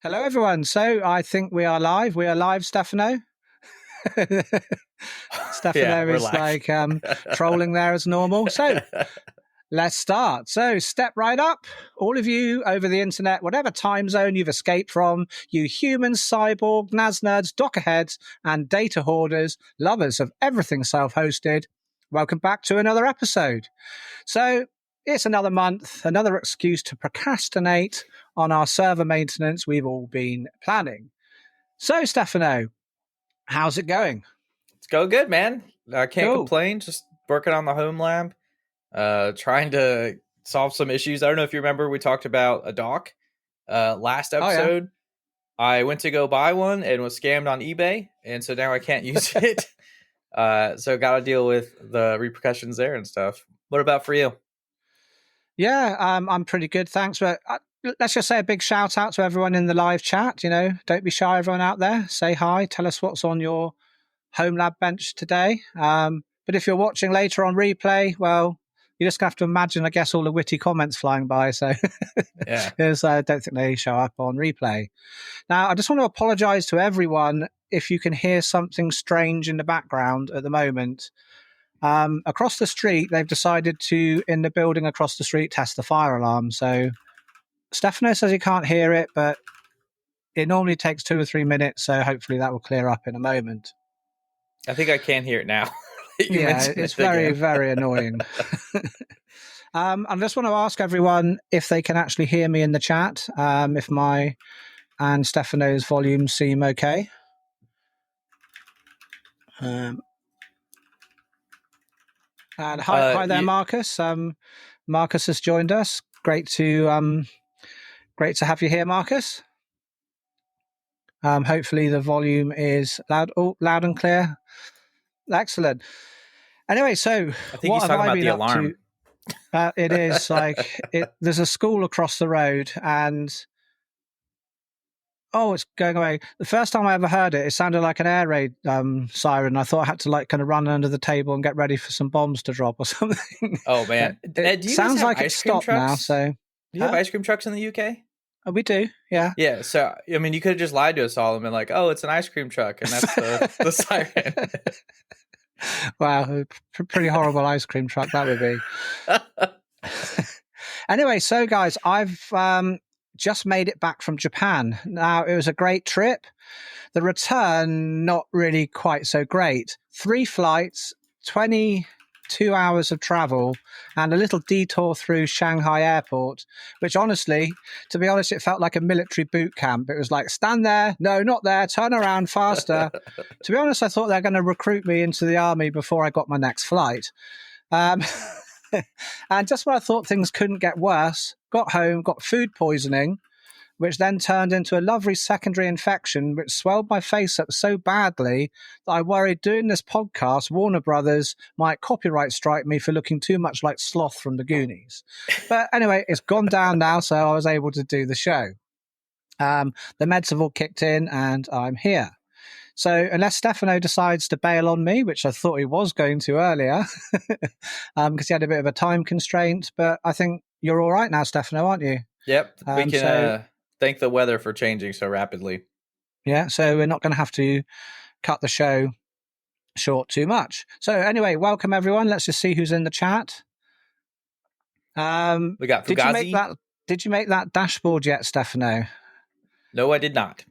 Hello, everyone. So I think we are live. We are live, Stefano. Yeah, Stefano we're is live. trolling there as normal. So let's start. So step right up, all of you over the internet, whatever time zone you've escaped from, you humans, cyborg, NAS nerds, Docker heads, and data hoarders, lovers of everything self-hosted. Welcome back to another episode. So it's another month, another excuse to procrastinate on our server maintenance we've all been planning. So, Stefano, how's it going? It's going good, man. I can't Cool. complain. Just working on the home lab, trying to solve some issues. I don't know if you remember, we talked about a dock last Oh, yeah. episode. I went to go buy one and was scammed on eBay, and so now I can't use it. So got to deal with the repercussions there and stuff. What about for you? Yeah, I'm pretty good, thanks. But let's just say a big shout out to everyone in the live chat. You know, don't be shy, everyone out there. Say hi. Tell us what's on your home lab bench today. But if you're watching later on replay, well, you just have to imagine, I guess, all the witty comments flying by. So, Yeah. because I don't think they show up on replay. Now, I just want to apologize to everyone if you can hear something strange in the background at the moment. Across the street, they've decided to, in the building across the street, test the fire alarm. So Stefano says he can't hear it, but it normally takes 2 or 3 minutes. So hopefully that will clear up in a moment. I think I can hear it now. You Yeah, mentioned it's it very, again. very annoying. I just want to ask everyone if they can actually hear me in the chat, if my and Stefano's volumes seem okay. And hi there, Marcus. Marcus has joined us. Great to have you here, Marcus. Hopefully the volume is loud and clear. Excellent. Anyway, so I think what he's have talking I about been the up alarm. to? It is there's a school across the road, and it's going away. The first time I ever heard it, it sounded like an air raid siren. I thought I had to kind of run under the table and get ready for some bombs to drop or something. Oh man, Ed, do you guys sounds have like it's ice cream stopped trucks? now. So, do you have ice cream trucks in the UK? We do, yeah. Yeah, so I mean, you could have just lied to us all and been like, "Oh, it's an ice cream truck," and that's the siren. Wow, pretty horrible ice cream truck that would be. Anyway, so guys, I've just made it back from Japan. Now, it was a great trip. The return, not really quite so great. 3 flights, 22 hours of travel, and a little detour through Shanghai Airport, which honestly, to be honest, it felt like a military boot camp. It was like, stand there, no, not there, turn around faster. To be honest, I thought they were going to recruit me into the army before I got my next flight. And just when I thought things couldn't get worse, got home, got food poisoning, which then turned into a lovely secondary infection, which swelled my face up so badly that I worried doing this podcast, Warner Brothers might copyright strike me for looking too much like Sloth from the Goonies. But anyway, it's gone down now, so I was able to do the show. The meds have all kicked in, and I'm here. So unless Stefano decides to bail on me, which I thought he was going to earlier, because he had a bit of a time constraint, but I think you're all right now, Stefano, aren't you? Yep, we can thank the weather for changing so rapidly. Yeah, so we're not going to have to cut the show short too much. So anyway, welcome everyone. Let's just see who's in the chat. We got Fugazi. Did you make that dashboard yet, Stefano? No, I did not.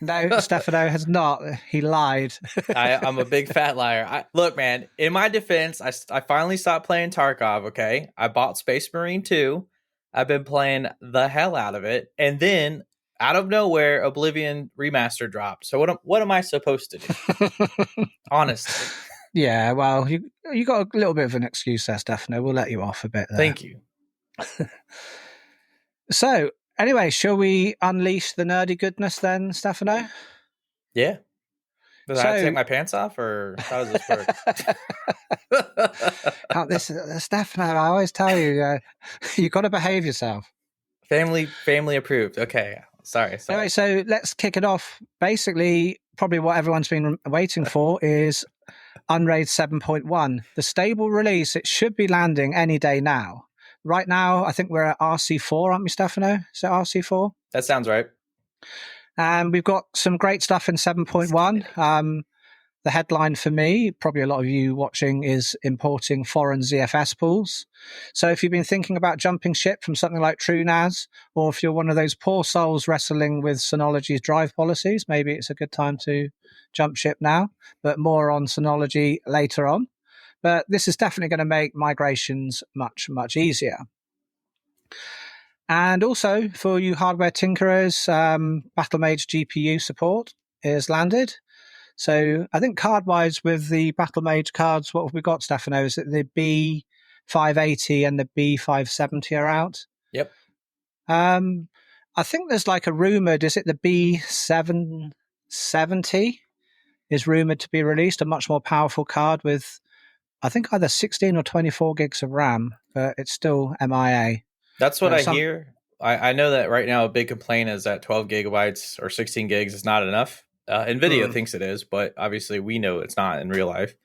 No, Stefano has not. He lied. I'm a big fat liar. Look, man, in my defense, I finally stopped playing Tarkov, okay? I bought Space Marine 2. I've been playing the hell out of it. And then, out of nowhere, Oblivion Remaster dropped. So what am I supposed to do? Honestly. Yeah, well, you got a little bit of an excuse there, Stefano. We'll let you off a bit there. Thank you. So, anyway, shall we unleash the nerdy goodness then, Stefano? Yeah. Does I have to take my pants off, or how does this work? Stefano, I always tell you, you got to behave yourself. Family approved. Okay, sorry. Anyway, so let's kick it off. Basically, probably what everyone's been waiting for is Unraid 7.1. The stable release, it should be landing any day now. Right now, I think we're at RC4, aren't we, Stefano? Is it RC4? That sounds right. And we've got some great stuff in 7.1. The headline for me, probably a lot of you watching, is importing foreign ZFS pools. So if you've been thinking about jumping ship from something like TrueNAS, or if you're one of those poor souls wrestling with Synology's drive policies, maybe it's a good time to jump ship now, but more on Synology later on. But this is definitely going to make migrations much, much easier. And also, for you hardware tinkerers, Battlemage GPU support is landed. So I think card-wise with the Battlemage cards, what have we got, Stefano? Is it the B580 and the B570 are out? Yep. I think there's like a rumoured, is it the B770 is rumoured to be released, a much more powerful card with, I think, either 16 or 24 gigs of RAM, but it's still MIA. That's what I hear. I know that right now a big complaint is that 12 gigabytes or 16 gigs is not enough. NVIDIA thinks it is, but obviously we know it's not in real life.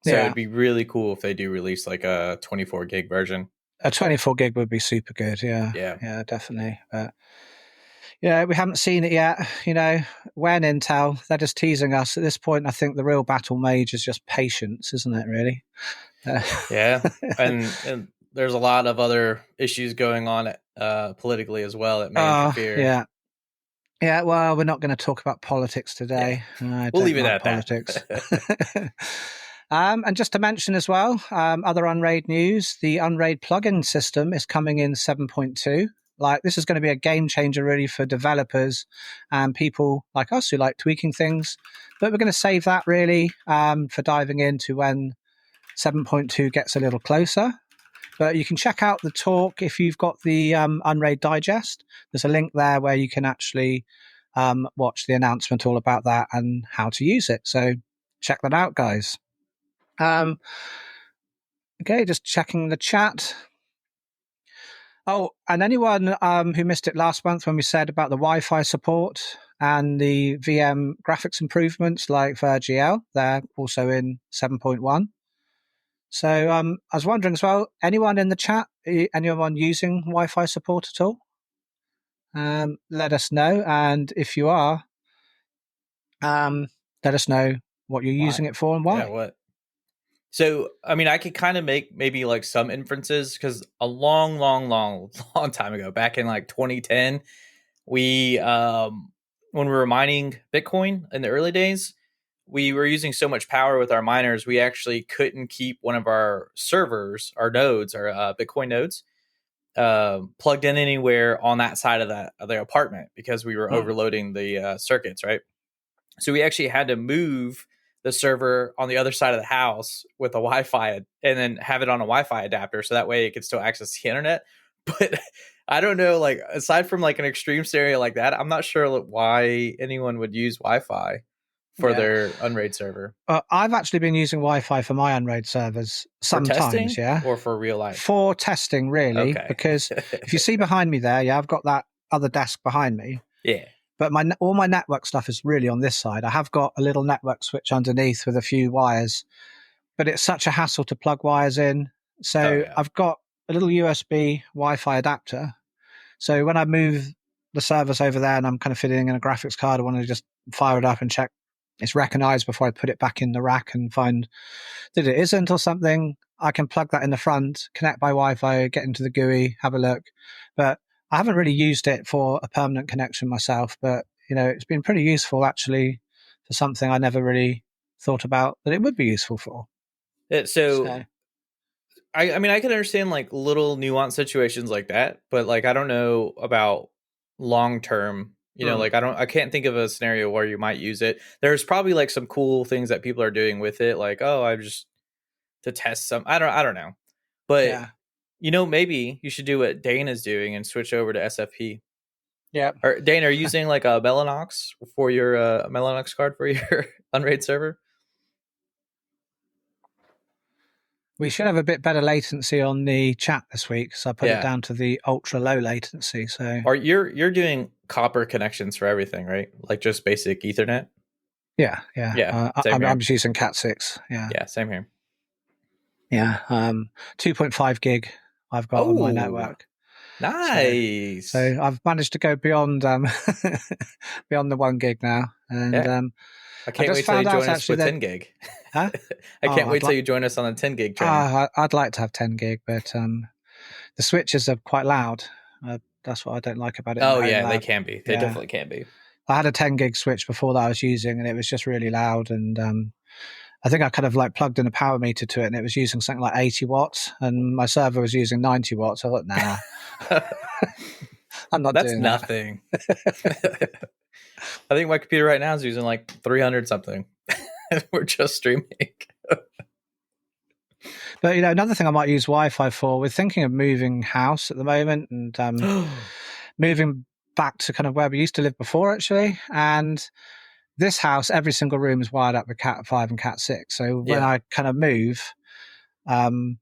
So it'd be really cool if they do release like a 24 gig version. A 24 gig would be super good. Yeah, definitely. But we haven't seen it yet. When Intel, they're just teasing us at this point. I think the real battle mage is just patience, isn't it? Really? Yeah, and there's a lot of other issues going on politically as well that may interfere. Yeah, well, we're not going to talk about politics today. Yeah. We'll leave it at politics. And just to mention as well, other Unraid news, the Unraid plugin system is coming in 7.2. Like, this is going to be a game changer really for developers and people like us who like tweaking things. But we're going to save that really for diving into when 7.2 gets a little closer. But you can check out the talk if you've got the Unraid Digest. There's a link there where you can actually watch the announcement all about that and how to use it. So check that out, guys. Okay, just checking the chat. Oh, and anyone who missed it last month when we said about the Wi-Fi support and the VM graphics improvements like VirGL, they're also in 7.1. So I was wondering as well, anyone in the chat, anyone using Wi-Fi support at all? Let us know. And if you are, let us know what you're using it for and why. Yeah, what? So, I mean, I could kind of make maybe like some inferences because a long time ago, back in like 2010, we, when we were mining Bitcoin in the early days, we were using so much power with our miners, we actually couldn't keep one of our servers, our nodes, our Bitcoin nodes, plugged in anywhere on that side of the apartment because we were overloading the circuits, right? So we actually had to move the server on the other side of the house with a Wi-Fi and then have it on a Wi-Fi adapter so that way it could still access the internet. But I don't know, like, aside from like an extreme scenario like that, I'm not sure why anyone would use Wi-Fi for their Unraid server. I've actually been using Wi-Fi for my Unraid servers sometimes, for testing, or for real life? For testing, really, because if you see behind me there, I've got that other desk behind me. Yeah. But all my network stuff is really on this side. I have got a little network switch underneath with a few wires, but it's such a hassle to plug wires in. So I've got a little USB Wi-Fi adapter. So when I move the servers over there and I'm kind of fitting in a graphics card, I want to just fire it up and check it's recognized before I put it back in the rack and find that it isn't or something. I can plug that in the front, connect by Wi-Fi, get into the GUI, have a look. But I haven't really used it for a permanent connection myself, but it's been pretty useful actually for something I never really thought about that it would be useful for. So I mean, I can understand like little nuanced situations like that, but like I don't know about long term. Like I can't think of a scenario where you might use it. There's probably like some cool things that people are doing with it, like I'm just to test some. I don't know, but maybe you should do what Dane is doing and switch over to SFP. Yeah. Or Dane, are you using like a Mellanox for your Mellanox card for your Unraid server? We should have a bit better latency on the chat this week, so I put it down to the ultra low latency. So, or you're doing copper connections for everything, right? Like just basic Ethernet. Yeah. I'm just using Cat6. Yeah, same here. Yeah, 2.5 gig I've got on my network. Nice. So I've managed to go beyond beyond the 1 gig now, and Yeah. I I can't just wait till you found out join us actually with that 10 gig. huh? I Oh, can't wait till you join us on the 10 gig train. I'd like to have 10 gig, but the switches are quite loud. That's what I don't like about it in the Oh, home yeah, they lab. can be. They Yeah, definitely can be. I had a 10 gig switch before that I was using, and it was just really loud. And I think I kind of like plugged in a power meter to it, and it was using something like 80 watts, and my server was using 90 watts. I thought, nah, I'm not That's doing that. nothing. I think my computer right now is using like 300 something. We're just streaming. But another thing I might use Wi-Fi for. We're thinking of moving house at the moment, and moving back to kind of where we used to live before, actually. And this house, every single room is wired up with Cat 5 and Cat 6. So when Yeah. I kind of move, um,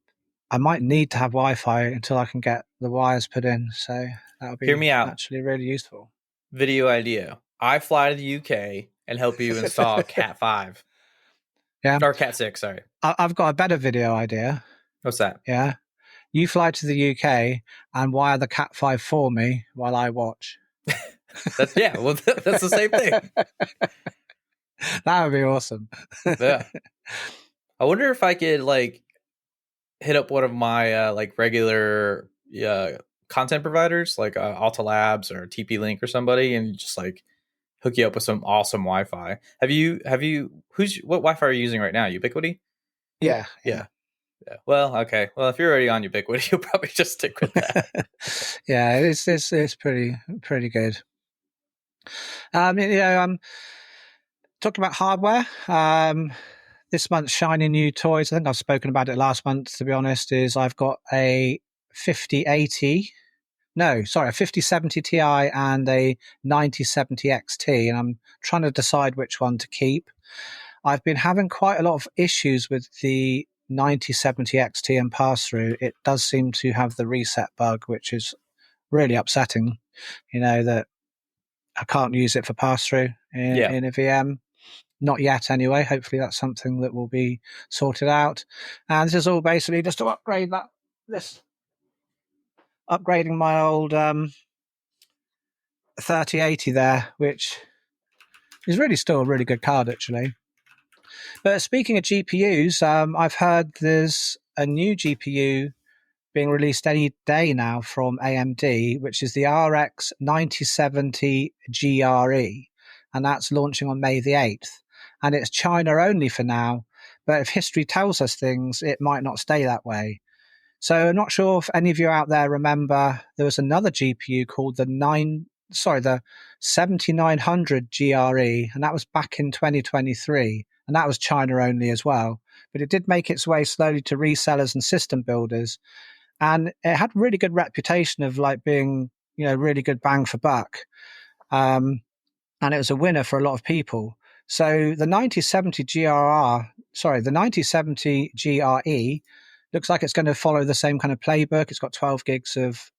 I might need to have Wi-Fi until I can get the wires put in. So that would Hear be me out. actually really useful. Video idea. I fly to the UK and help you install Cat 5 Yeah, or Cat 6, sorry. I've got a better video idea. What's that? Yeah, you fly to the UK and wire the Cat 5 for me while I watch. That's that's the same thing. That would be awesome. Yeah. I wonder if I could like hit up one of my like regular content providers like Alta Labs or TP Link or somebody and just like hook you up with some awesome Wi-Fi. What Wi-Fi are you using right now? Ubiquity? Yeah. Yeah. Well, okay. Well, if you're already on Ubiquity, you'll probably just stick with that. Yeah, it's pretty good. Talking about hardware. This month's shiny new toys. I think I've spoken about it last month. To be honest, is I've got a 5080. No, sorry, a 5070 Ti and a 9070 XT, and I'm trying to decide which one to keep. I've been having quite a lot of issues with the 9070 XT and pass through. It does seem to have the reset bug, which is really upsetting. That I can't use it for pass through Yeah. in a VM. Not yet, anyway. Hopefully, that's something that will be sorted out. And this is all basically just to upgrade upgrading my old 3080 there, which is really still a really good card, actually. But speaking of GPUs, I've heard there's a new GPU being released any day now from AMD, which is the RX 9070 GRE, and that's launching on May the 8th. And it's China only for now, but if history tells us things, it might not stay that way. So I'm not sure if any of you out there remember there was another GPU called the 7900 GRE, and that was back in 2023, and that was China only as well. But it did make its way slowly to resellers and system builders, and it had really good reputation of like being really good bang for buck, and it was a winner for a lot of people. So the 9070 GRE looks like it's going to follow the same kind of playbook. It's got 12 gigs of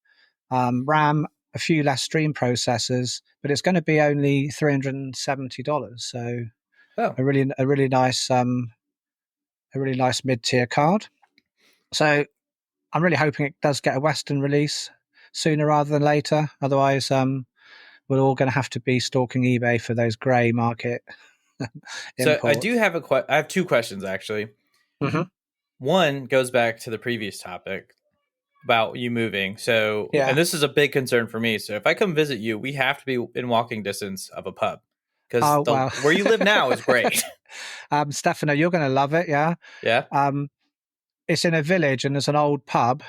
RAM, a few less stream processors, but it's going to be only $370. So Oh. a really nice mid-tier card. So I'm really hoping it does get a Western release sooner rather than later. Otherwise, we're all going to have to be stalking eBay for those grey market So I imports. do have I have two questions actually. Mm-hmm. One goes back to the previous topic about you moving. So, Yeah. and this is a big concern for me. So if I come visit you, we have to be in walking distance of a pub because where you live now is great. Stefano, you're going to love it. Yeah. Yeah. It's in a village and there's an old pub,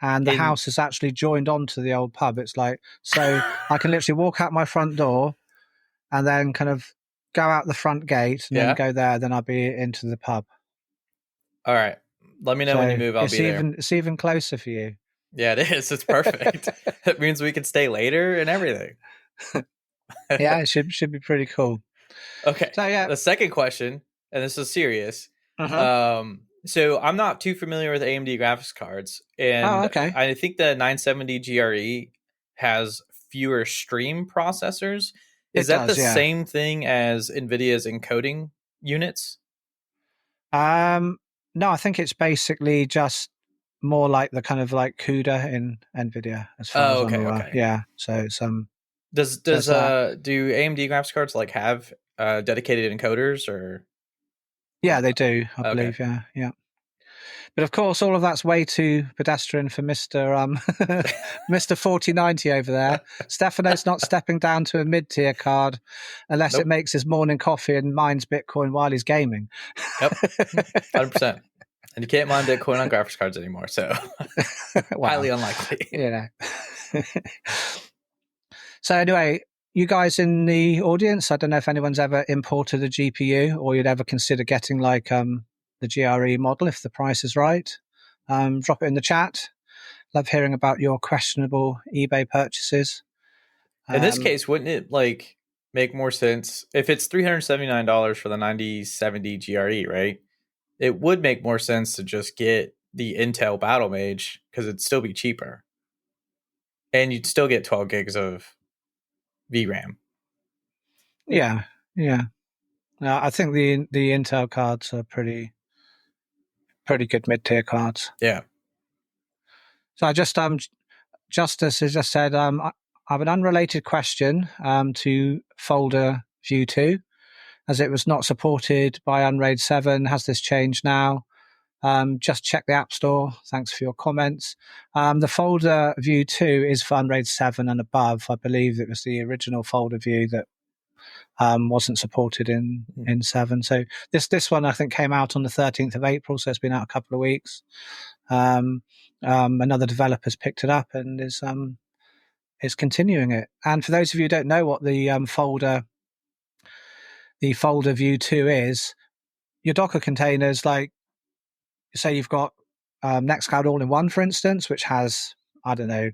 and the house is actually joined onto the old pub. It's like, so I can literally walk out my front door and then kind of go out the front gate and then go there. Then I'll be into the pub. All right. Let me know when you move. I'll be there. It's even closer for you. Yeah, it is. It's perfect. It means we can stay later and everything. Yeah, it should be pretty cool. Okay. So yeah, the second question, and this is serious. Uh-huh. So I'm not too familiar with AMD graphics cards, and okay. I think the 970 GRE has fewer stream processors. Is that the same thing as NVIDIA's encoding units? No, I think it's basically just more like the kind of like CUDA in NVIDIA, as far as I'm aware. Okay. Yeah. So it's Does there's that. do AMD graphics cards like have dedicated encoders or Yeah, they do, I okay? believe. Yeah, yeah. But of course, all of that's way too pedestrian for Mister Mister 4090 over there. Stefano's not stepping down to a mid-tier card unless it Nope. makes his morning coffee and mines Bitcoin while he's gaming. Yep. 100%. And you can't mine Bitcoin on graphics cards anymore, so highly Wow, unlikely. you know. So anyway, you guys in the audience, I don't know if anyone's ever imported a GPU or you'd ever consider getting like the GRE model if the price is right. Drop it in the chat. Love hearing about your questionable eBay purchases. In this case, wouldn't it like make more sense if it's $379 for the 9070 GRE, right? It would make more sense to just get the Intel Battle Mage because it'd still be cheaper. And you'd still get 12 gigs of VRAM. Yeah, yeah. I think the Intel cards are pretty good mid tier cards. Yeah. So I just Justice has just said I have an unrelated question to folder view 2 as it was not supported by Unraid 7. Has this changed now? Just check the App Store. Thanks for your comments. The folder view 2 is for Unraid 7 and above. I believe it was the original folder view that wasn't supported in 7. So this one I think came out on the 13th of April, so it's been out a couple of weeks. Another developer's picked it up and is continuing it. And for those of you who don't know what the folder view 2 is, your Docker containers, like say you've got Nextcloud all-in-one, for instance, which has, I don't know,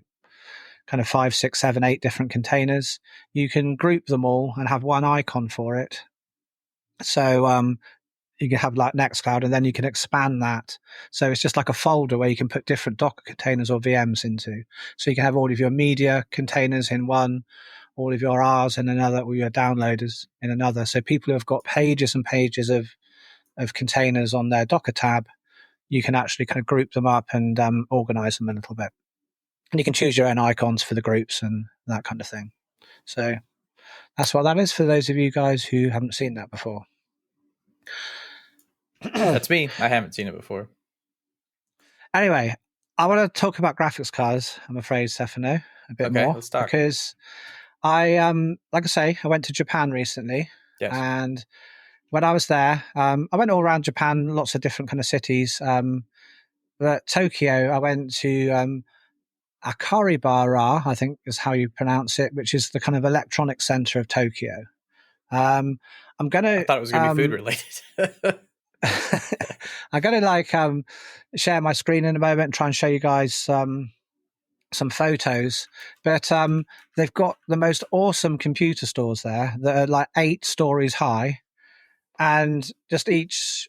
kind of 5, 6, 7, 8 different containers. You can group them all and have one icon for it. So you can have like Nextcloud and then you can expand that. So it's just like a folder where you can put different Docker containers or VMs into. So you can have all of your media containers in one, all of your R's in another, or your downloaders in another. So people who have got pages and pages of containers on their Docker tab, you can actually kind of group them up and organize them a little bit. And you can choose your own icons for the groups and that kind of thing. So that's what that is for those of you guys who haven't seen that before. That's me. I haven't seen it before. Anyway, I want to talk about graphics cards, I'm afraid, Stefano, a bit Okay, more. let's talk. Because like I say, I went to Japan recently. Yes. And when I was there, I went all around Japan, lots of different kind of cities. But Tokyo, I went to Akaribara, I think is how you pronounce it, which is the kind of electronic center of Tokyo. I'm I gonna thought it was going to be food related. I'm gonna share my screen in a moment and try and show you guys some photos. But they've got the most awesome computer stores there that are like 8 stories high, and just each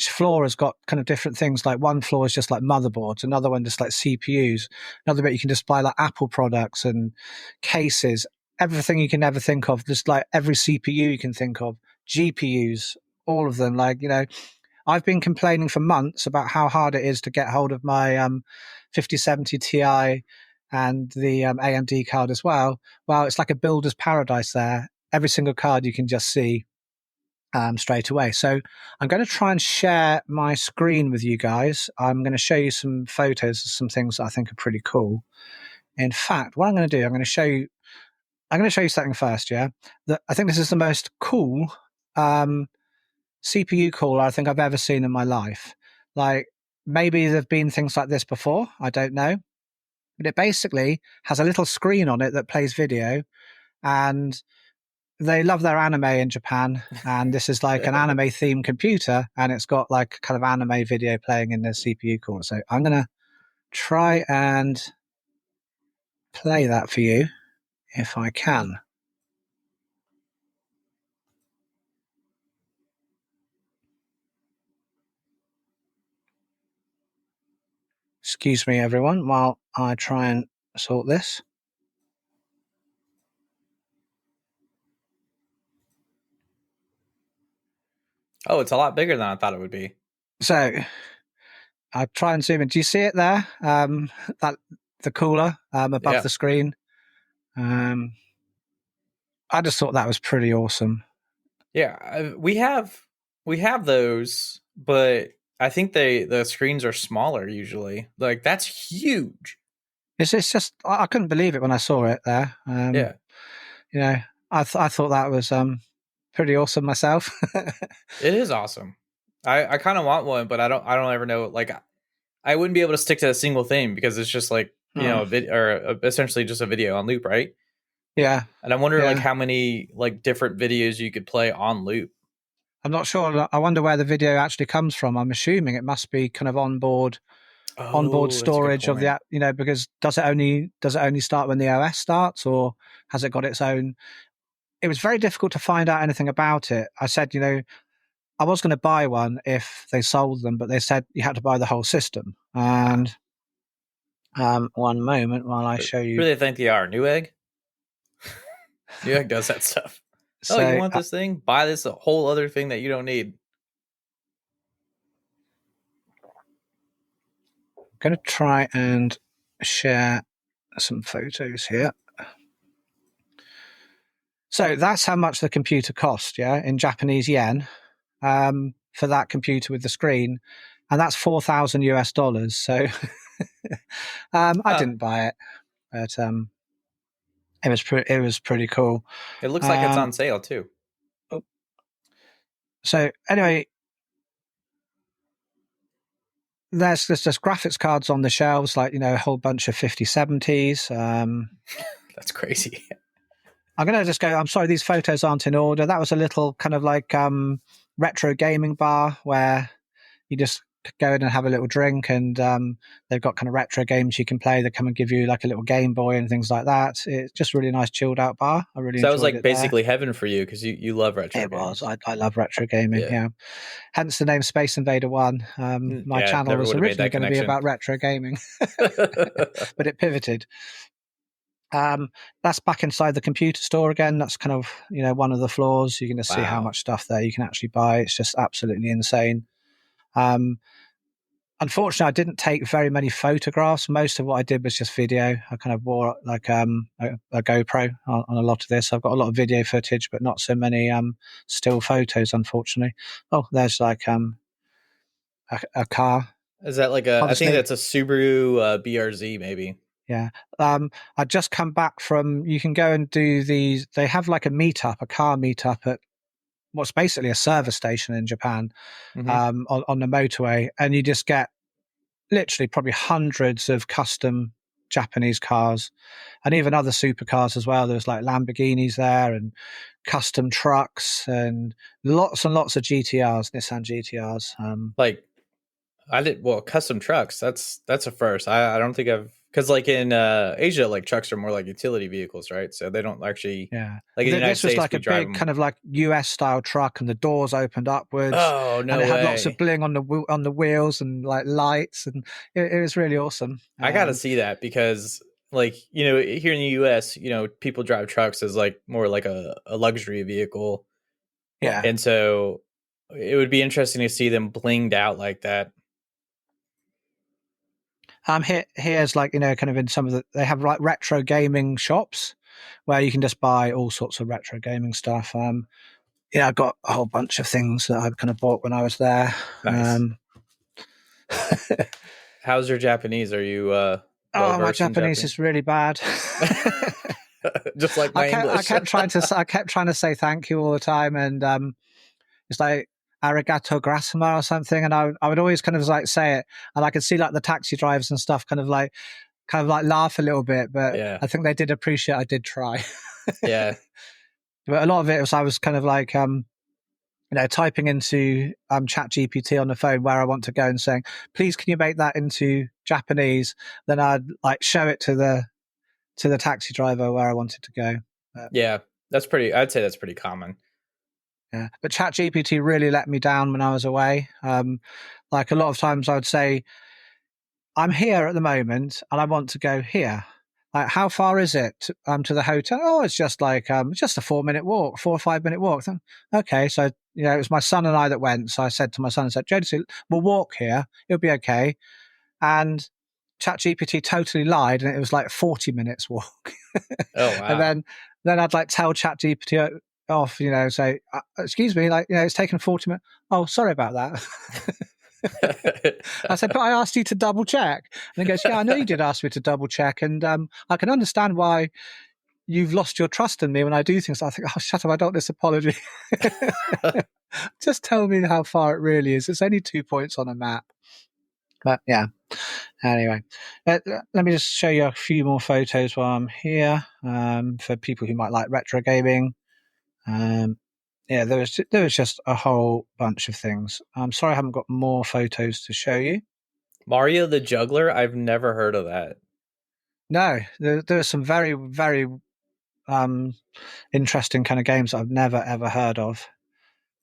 floor has got kind of different things. Like one floor is just like motherboards, another one just like CPUs, another bit you can just buy like Apple products and cases, everything you can ever think of, just like every CPU you can think of, GPUs, all of them. Like, I've been complaining for months about how hard it is to get hold of my 5070 Ti and the AMD card as well. Well, it's like a builder's paradise there. Every single card you can just see straight away. So I'm going to try and share my screen with you guys. I'm going to show you some photos of some things that I think are pretty cool. In fact, what I'm going to do, I'm going to show you something first. Yeah, I think this is the most cool CPU cooler I think I've ever seen in my life. Like, maybe there've been things like this before, I don't know. But it basically has a little screen on it that plays video, and they love their anime in Japan, and this is like an anime themed computer, and it's got like kind of anime video playing in the CPU cooler. So I'm going to try and play that for you if I can. Excuse me, everyone, while I try and sort this. Oh, it's a lot bigger than I thought it would be. So I'll try and zoom in. Do you see it there? That the cooler above Yeah. the screen. I just thought that was pretty awesome. Yeah, we have those, but I think the screens are smaller usually. Like that's huge. It's just I couldn't believe it when I saw it there. Yeah, You know, I thought that was pretty awesome myself. it is awesome. I kind of want one, but I don't ever know. Like I wouldn't be able to stick to a single thing because it's just like Oh, essentially just a video on loop, right? yeah, And I wonder like yeah. how many like different videos you could play on loop. I'm not sure. I wonder where the video actually comes from. I'm assuming it must be kind of onboard Oh, that's a good storage of the point. app. Because does it only start when the OS starts, or has it got its own? It was very difficult to find out anything about it. I said, I was going to buy one if they sold them, but they said you had to buy the whole system. And one moment while I show Who you. do they think they are? Newegg? Newegg does that stuff. Oh, you So want this thing? Buy this a whole other thing that you don't need. I'm going to try and share some photos here. So that's how much the computer cost, yeah, in Japanese yen, for that computer with the screen, and that's $4,000. So I Oh, didn't buy it, but it was pretty cool. it looks like it's Um, on sale too. so anyway, there's just graphics cards on the shelves, like a whole bunch of 5070s. That's crazy. I'm going to just go. I'm sorry, these photos aren't in order. That was a little kind of like retro gaming bar where you just go in and have a little drink, and they've got kind of retro games you can play. They come and give you like a little Game Boy and things like that. It's just a really nice chilled out bar. I really So that was enjoyed like it there. basically heaven for you because you love retro It was. games. I love retro gaming. Yeah. Yeah, hence the name Space Invader One. My Yeah, channel never was would have made originally that going to be connection. about retro gaming, but it pivoted. That's back inside the computer store again. That's kind of one of the floors. You're going to see how Wow. much stuff there you can actually buy. It's just absolutely insane. Um, Unfortunately, I didn't take very many photographs. Most of what I did was just video. I kind of wore like a GoPro on a lot of this. I've got a lot of video footage, but not so many still photos, unfortunately. Oh, there's like a car. Is that like I think Obviously, that's a Subaru BRZ maybe. yeah. I'd just come back from. You can go and do these. They have like a car meetup at what's basically a service station in Japan, Mm-hmm. on the motorway, and you just get literally probably hundreds of custom Japanese cars and even other supercars as well. There's like Lamborghinis there and custom trucks and lots of GTRs, Nissan GTRs. Like custom trucks. That's a first. I don't think I've because like in Asia, like trucks are more like utility vehicles, right? So they don't actually Yeah. like in the United This was States like we a drive big them. kind of like US style truck, and the doors opened upwards, Oh and no it had lots of way! bling on the wheels and like lights, and it was really awesome. I gotta see that because like here in the U.S. People drive trucks as like more like a luxury vehicle, Yeah. and so it would be interesting to see them blinged out like that. Here's like kind of in some of they have like retro gaming shops where you can just buy all sorts of retro gaming stuff. I got a whole bunch of things that I kind of bought when I was there. Nice. How's your Japanese? Are you well Oh, my versed in Japanese Japanese? is really bad. Just like I my kept I English. kept trying to I kept trying to say thank you all the time, and it's like arigato grasima or something, and I would always kind of like say it, and I could see like the taxi drivers and stuff kind of like laugh a little bit, but Yeah. I think they did appreciate I did try. Yeah. But a lot of it was I was kind of like typing into chat GPT on the phone where I want to go and saying, please can you make that into Japanese? Then I'd like show it to the taxi driver where I wanted to go. Yeah. I'd say that's pretty common. Yeah. But chat GPT really let me down when I was away. Like a lot of times I would say, I'm here at the moment and I want to go here. like, how far is it to the hotel? Oh, it's just like just a 4-minute walk, 4 or 5 minute walk. Okay, so it was my son and I that went. So I said to my son, I said, Jody, we'll walk here. It'll be okay. And ChatGPT totally lied, and it was like 40 minutes walk. Oh And wow. then I'd like tell ChatGPT off, say, excuse me, like, it's taken 40 minutes. Oh, sorry about that. I said, but I asked you to double check. And he goes, yeah, I know you did ask me to double check. And I can understand why you've lost your trust in me when I do things. I think, oh, shut up, I don't want this apology. Just tell me how far it really is. It's only 2 points on a map. But yeah, anyway, let me just show you a few more photos while I'm here, for people who might like retro gaming. Yeah, there was just a whole bunch of things. I'm sorry I haven't got more photos to show you. Mario the Juggler? I've never heard of that. No, there are some very, very interesting kind of games that I've never, ever heard of.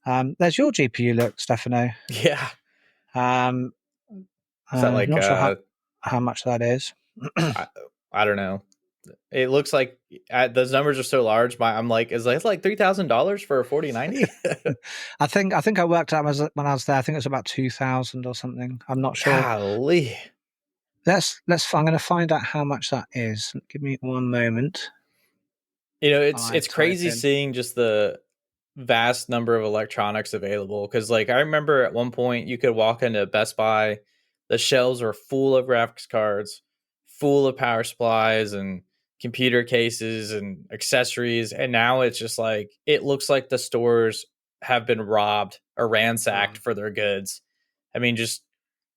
There's your GPU look, Stefano. Yeah. Um, Is that like not sure how much that is. I don't know. It looks like those numbers are so large. I'm like, is that like $3,000 for a 4090? I think I worked out when I was there. I think it was about 2,000 or something. I'm not sure. Golly. I'm going to find out how much that is. Give me one moment. It's crazy seeing just the vast number of electronics available. Because like I remember at one point you could walk into Best Buy, the shelves were full of graphics cards, full of power supplies and computer cases and accessories, and now it's just like it looks like the stores have been robbed or ransacked for their goods. I mean, just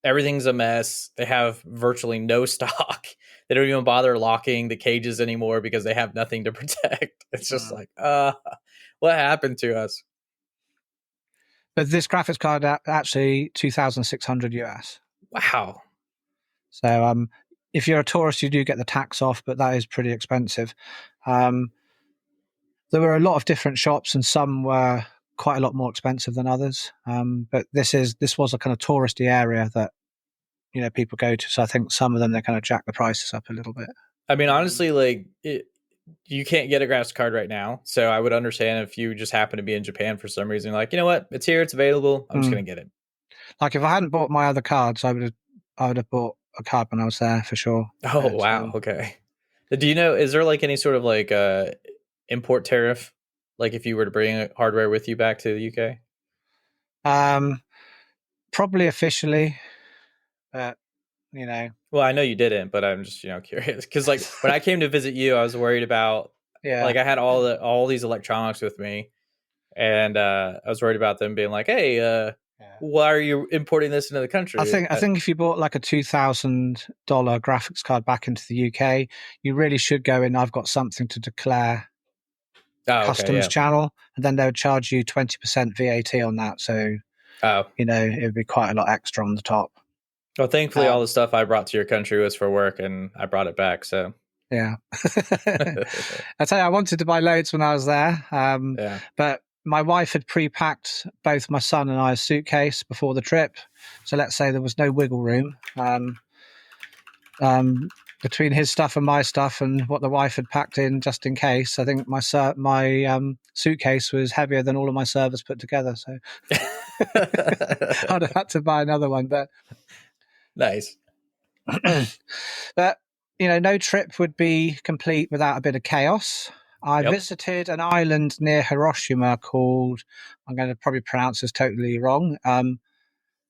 everything's a mess. They have virtually no stock. They don't even bother locking the cages anymore because they have nothing to protect. It's just like, what happened to us? But this graphics card actually 2,600 US. Wow. So if you're a tourist, you do get the tax off, but that is pretty expensive. There were a lot of different shops, and some were quite a lot more expensive than others. But this was a kind of touristy area that people go to. So I think some of them they kind of jack the prices up a little bit. I mean, honestly, like you can't get a graphics card right now, so I would understand if you just happen to be in Japan for some reason. Like, you know what? It's here. It's available. I'm just gonna get it. Like if I hadn't bought my other cards, I would have bought a card when I was there for sure. Oh wow. Okay. Do you know? Is there like any sort of like import tariff? Like if you were to bring hardware with you back to the UK? Probably officially, but Well, I know you didn't, but I'm just curious because like when I came to visit you, I was worried about like I had all these electronics with me, and I was worried about them being like, hey, why are you importing this into the country? I think if you bought like a $2,000 graphics card back into the UK, you really should go in. I've got something to declare. Customs channel, and then they would charge you 20% VAT on that. So, it would be quite a lot extra on the top. Well, thankfully, all the stuff I brought to your country was for work, and I brought it back. So, yeah. I tell you, I wanted to buy loads when I was there, but my wife had pre-packed both my son and I's suitcase before the trip. So let's say there was no wiggle room between his stuff and my stuff and what the wife had packed in just in case. I think my suitcase was heavier than all of my servers put together. So I'd have had to buy another one. But nice. But, no trip would be complete without a bit of chaos. I visited an island near Hiroshima called, I'm going to probably pronounce this totally wrong,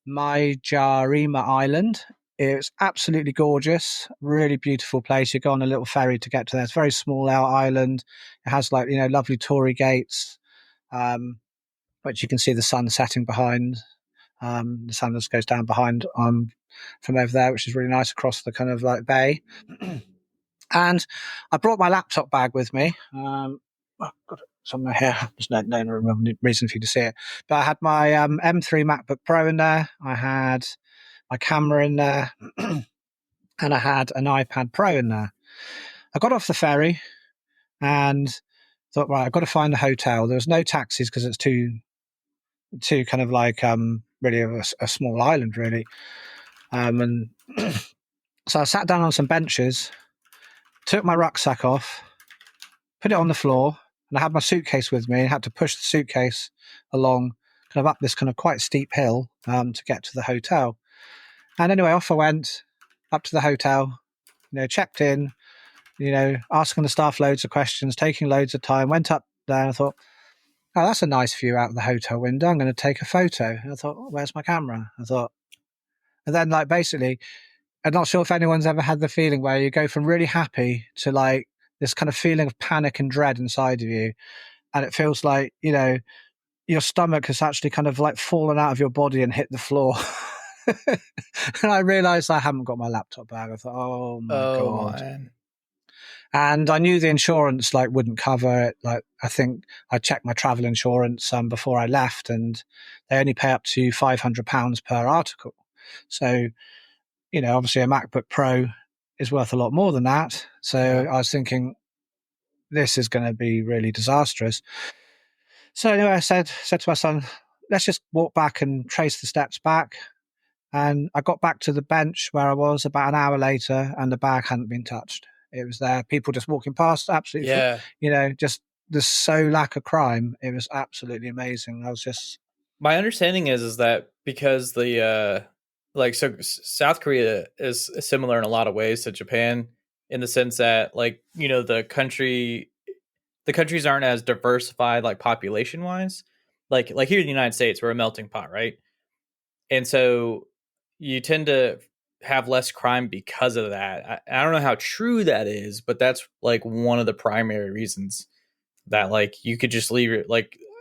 Maijarima Island. It's absolutely gorgeous, really beautiful place. You go on a little ferry to get to there. It's a very small island. It has lovely torii gates, which you can see the sun setting behind. The sun just goes down behind from over there, which is really nice across the kind of like bay. And I brought my laptop bag with me. I've got it somewhere here. There's no reason for you to see it. But I had my M3 MacBook Pro in there. I had my camera in there. And I had an iPad Pro in there. I got off the ferry and thought, right, I've got to find a hotel. There was no taxis because it's too kind of like really a small island, really. And so I sat down on some benches took my rucksack off, put it on the floor, and I had my suitcase with me and had to push the suitcase along kind of up this kind of quite steep hill to get to the hotel. And anyway, off I went up to the hotel, checked in, asking the staff loads of questions, taking loads of time, went up there and I thought, oh, that's a nice view out of the hotel window. I'm going to take a photo. And I thought, oh, where's my camera? And then basically, I'm not sure if anyone's ever had the feeling where you go from really happy to this kind of feeling of panic and dread inside of you. And it feels like, your stomach has actually kind of fallen out of your body and hit the floor. And I realized I haven't got my laptop bag. I thought, oh my God. Man. And I knew the insurance wouldn't cover it. I think I checked my travel insurance before I left, and they only pay up to £500 per article. So, obviously a MacBook Pro is worth a lot more than that. So I was thinking, this is going to be really disastrous. So anyway, I said to my son, let's just walk back and trace the steps back. And I got back to the bench where I was about an hour later, and the bag hadn't been touched. It was there. People just walking past, absolutely, just there's so lack of crime. It was absolutely amazing. I was just. My understanding is that because the South Korea is similar in a lot of ways to Japan, in the sense that the countries aren't as diversified population wise. Like here in the United States, we're a melting pot, right? And so you tend to have less crime because of that. I don't know how true that is, but that's one of the primary reasons that you could just leave it.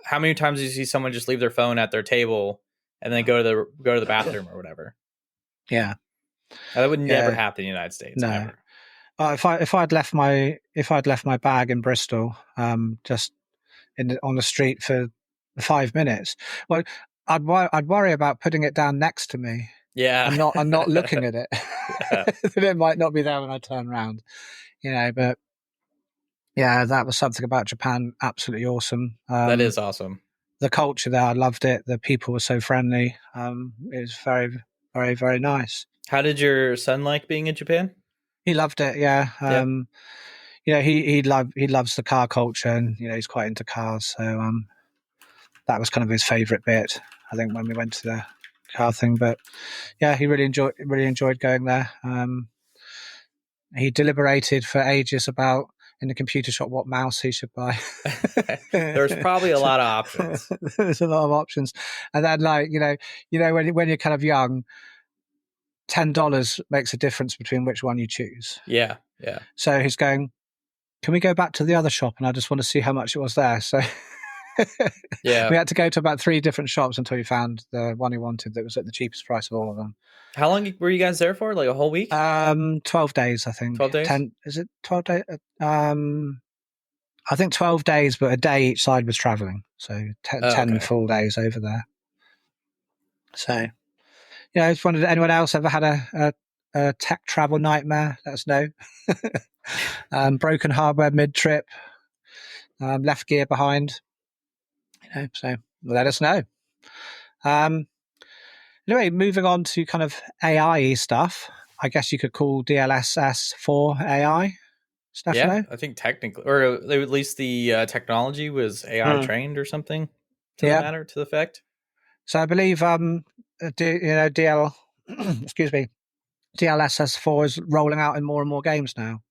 How many times do you see someone just leave their phone at their table and then go to the bathroom or whatever? Yeah, that would never happen in the United States. No. Ever. If I'd left my bag in Bristol, just on the street for 5 minutes, well, I'd worry about putting it down next to me. Yeah, I'm not looking at it. That it might not be there when I turn around, But yeah, that was something about Japan. Absolutely awesome. That is awesome. The culture there, I loved it. The people were so friendly. It was very, very, very nice. How did your son like being in Japan? He loved it. Yeah. He loves the car culture, and he's quite into cars. So that was kind of his favourite bit, I think, when we went to the car thing. But yeah, he really enjoyed going there. He deliberated for ages about in the computer shop what mouse he should buy. There's probably a lot of options. There's a lot of options, and then when you're kind of young, $10 makes a difference between which one you choose. Yeah. So he's going, can we go back to the other shop? And I just want to see how much it was there. So yeah, we had to go to about 3 different shops until we found the one he wanted that was at the cheapest price of all of them. How long were you guys there for? A whole week? 12 days, I think. 12 days? 10, is it 12 days? I think 12 days, but a day each side was traveling. So 10 full days over there. So, I just wondered, anyone else ever had a tech travel nightmare? Let us know. Broken hardware mid-trip, left gear behind. So let us know. Anyway, moving on to kind of AI stuff. I guess you could call DLSS 4 AI. Stefano? Yeah, I think technically, or at least the technology was AI trained or something to the matter, to the effect. So I believe, DLSS 4 is rolling out in more and more games now.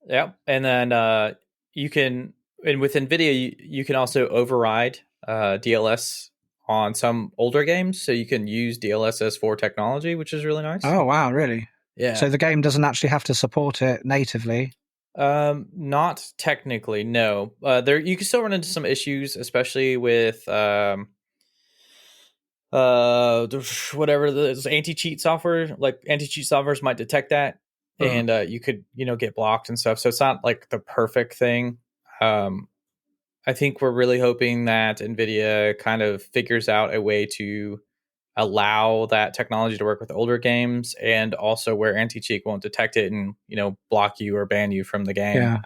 Yeah, and then you can, and with NVIDIA, you can also override DLS on some older games, so you can use DLSS 4 technology, which is really nice. Oh, wow, really? Yeah. So the game doesn't actually have to support it natively? Not technically, no. There you can still run into some issues, especially with whatever the anti-cheat software. Anti-cheat softwares might detect that, and you could get blocked and stuff. So it's not the perfect thing. I think we're really hoping that NVIDIA kind of figures out a way to allow that technology to work with older games, and also where anti-cheat won't detect it and block you or ban you from the game. Yeah.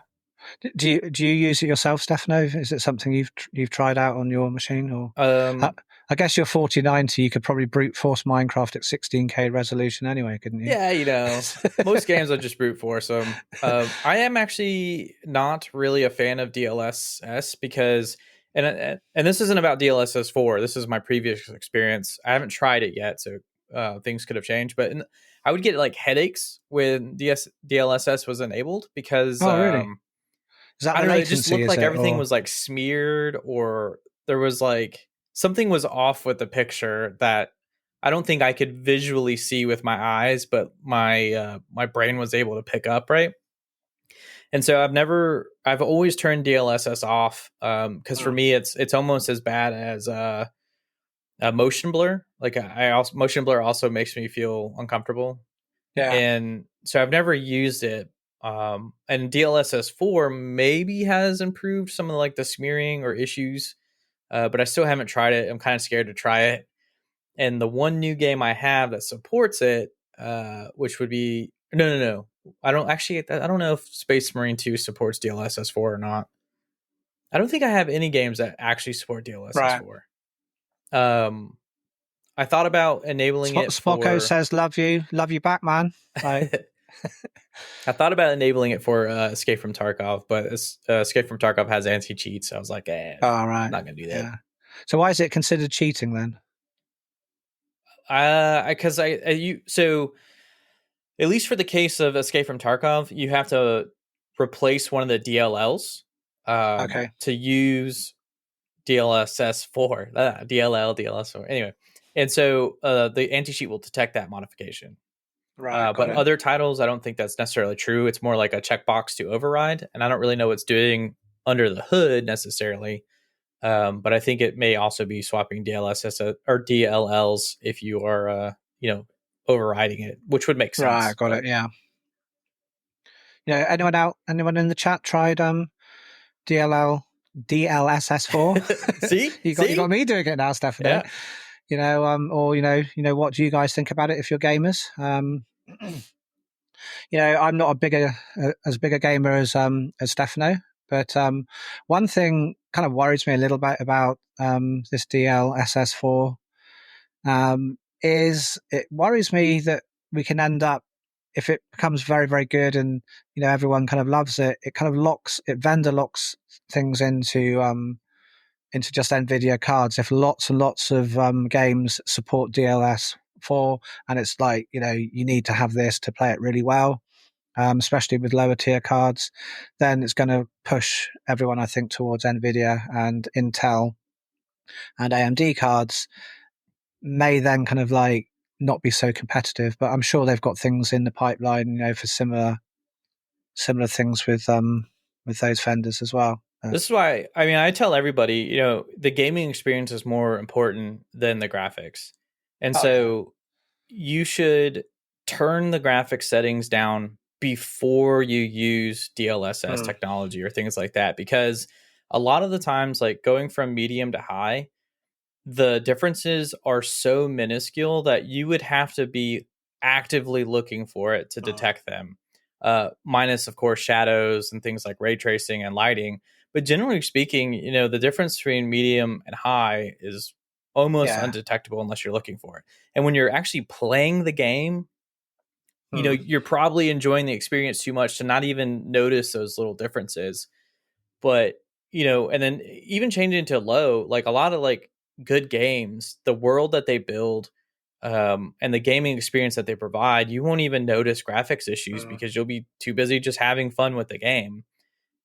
Do you use it yourself, Stefano? Is it something you've tried out on your machine, or I guess you're 4090. You could probably brute force Minecraft at 16K resolution anyway, couldn't you? Yeah, most games are just brute force them. I am actually not really a fan of DLSS because, and this isn't about DLSS 4. This is my previous experience. I haven't tried it yet, so things could have changed. But I would get like headaches when DLSS was enabled because Oh, really? Is that I the don't know. It just latency? looked Is like it everything or? was like smeared, or there was like something was off with the picture that I don't think I could visually see with my eyes, but my brain was able to pick up, right. And so I've always turned DLSS off because for Mm. me it's almost as bad as a motion blur. Like I also motion blur also makes me feel uncomfortable, Yeah. and so I've never used it. And DLSS 4 maybe has improved some of like the smearing or issues, but I still haven't tried it. I'm kind of scared to try it. And the one new game I have that supports it, which would be no. I don't actually. I don't know if Space Marine 2 supports DLSS 4 or not. I don't think I have any games that actually support DLSS Right. 4. Um, I thought about enabling it Spocko for says, love you back, man. Like, I thought about enabling it for Escape from Tarkov, but Escape from Tarkov has anti cheat, so I was like, all right. not gonna do that. Yeah. So why is it considered cheating then? Because you so at least for the case of Escape from Tarkov, you have to replace one of the DLLs Okay. to use DLSS 4, DLL DLS 4. Anyway, and so the anti cheat will detect that modification. Right. Got But it. other titles, I don't think that's necessarily true. It's more like a checkbox to override, and I don't really know what's doing under the hood necessarily. But I think it may also be swapping DLSS or DLLs if you are, overriding it, which would make Right. sense. Got But it. Yeah. Anyone in the chat tried DLL DLSS4? you got see, me doing it now, Stefano. yeah. Or what do you guys think about it if you're gamers? I'm not as big a gamer as Stefano, but one thing kind of worries me a little bit about this DLSS4 is it worries me that we can end up, if it becomes very, very good and everyone kind of loves it, it kind of vendor locks things into just NVIDIA cards. If lots and lots of games support DLS4, and it's like you need to have this to play it really well, especially with lower tier cards, then it's going to push everyone, I think, towards NVIDIA, and Intel and AMD cards may then kind of like not be so competitive. But I'm sure they've got things in the pipeline, for similar things with those vendors as well. This is why I tell everybody, the gaming experience is more important than the graphics. And Oh yeah. so you should turn the graphic settings down before you use DLSS Mm, technology or things like that, because a lot of the times, like going from medium to high, the differences are so minuscule that you would have to be actively looking for it to mm, detect them. Minus, of course, shadows and things like ray tracing and lighting. But generally speaking, the difference between medium and high is almost yeah. undetectable unless you're looking for it. And when you're actually playing the game, Mm, you're probably enjoying the experience too much to not even notice those little differences. But and then even changing to low, like a lot of like good games, the world that they build, and the gaming experience that they provide, you won't even notice graphics issues mm, because you'll be too busy just having fun with the game.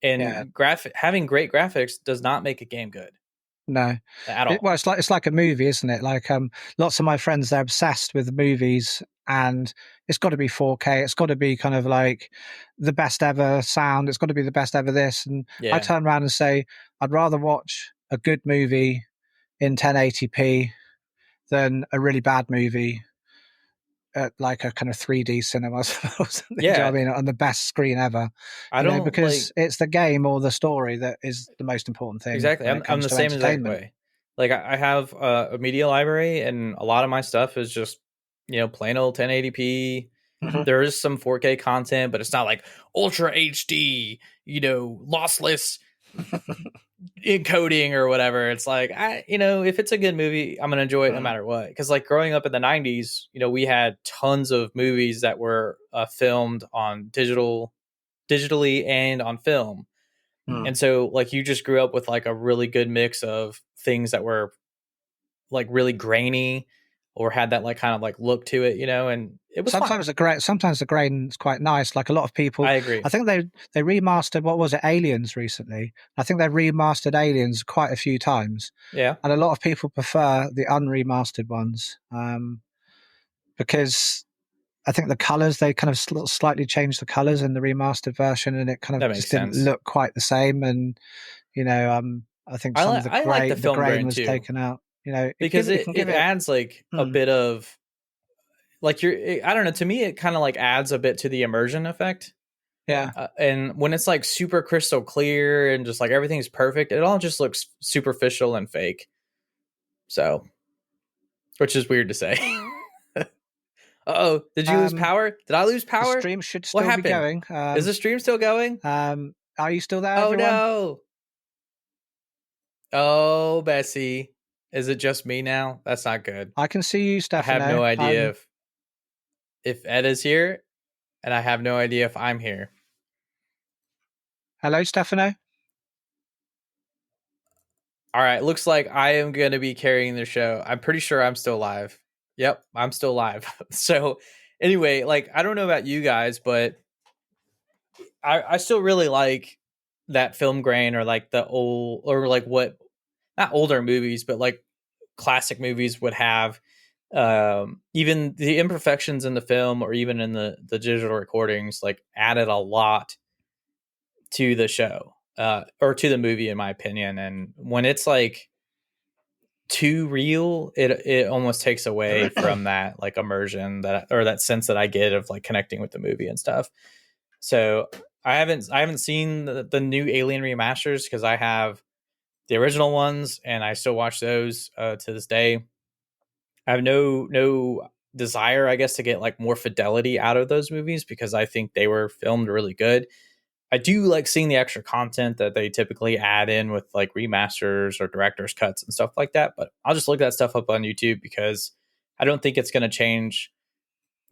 yeah. And having great graphics does not make a game good No. at all. Well, it's like a movie, isn't it? Like lots of my friends, they're obsessed with movies, and it's got to be 4K. It's got to be kind of like the best ever sound. It's got to be the best ever this. And I Yeah, turn around and say, I'd rather watch a good movie in 1080p than a really bad movie at like a kind of 3D cinema or something. Do you know what I yeah. mean? On the best screen ever, I don't because like it's the game or the story that is the most important thing exactly. when I'm it I'm comes the to same exact entertainment. way. Like I have a media library, and a lot of my stuff is just plain old 1080p. Mhm. There is some 4K content, but it's not like ultra HD, lossless encoding or whatever. It's like, if it's a good movie, I'm gonna enjoy it no matter what. Because like growing up in the '90s, we had tons of movies that were filmed on digitally and on film. And so like you just grew up with like a really good mix of things that were like really grainy or had that like kind of like look to it, and it was fun. Sometimes the grain is quite nice. Like a lot of people, I agree. I think they remastered, what was it, Aliens recently. I think they remastered Aliens quite a few times. Yeah. And a lot of people prefer the unremastered ones because I think the colors, they kind of slightly changed the colors in the remastered version, and it kind That of makes just didn't sense. look quite the same. And I think some of I like the the film grain grain was too, taken out. because It it, can give it it. adds like a bit of like I don't know, to me it kind of like adds a bit to the immersion effect. Yeah. And when it's like super crystal clear and just like everything's perfect, it all just looks superficial and fake. So, which is weird to say. Uh-oh, did you lose power? Did I lose The power? stream should What still be happened? going. Is the stream still going? Are you still there, Oh everyone? no. Oh, Bessie. Is it just me now? That's not good. I can see you, I have Stefano. no idea if Ed is here, and I have no idea if I'm here. Hello, Stefano. All right, looks like I am going to be carrying the show. I'm pretty sure I'm still live. Yep, I'm still live. So, anyway, like I don't know about you guys, but I still really like that film grain, or like the old, or like what, not older movies, but like classic movies would have. Even the imperfections in the film, or even in the digital recordings, like added a lot to the show, or to the movie, in my opinion. And when it's like too real, it almost takes away from that like immersion, or that sense that I get of like connecting with the movie and stuff. So I haven't seen the new Alien remasters, because I have the original ones and I still watch those to this day. I have no desire, I guess, to get like more fidelity out of those movies, because I think they were filmed really good. I do like seeing the extra content that they typically add in with like remasters or director's cuts and stuff like that. But I'll just look that stuff up on YouTube, because I don't think it's going to change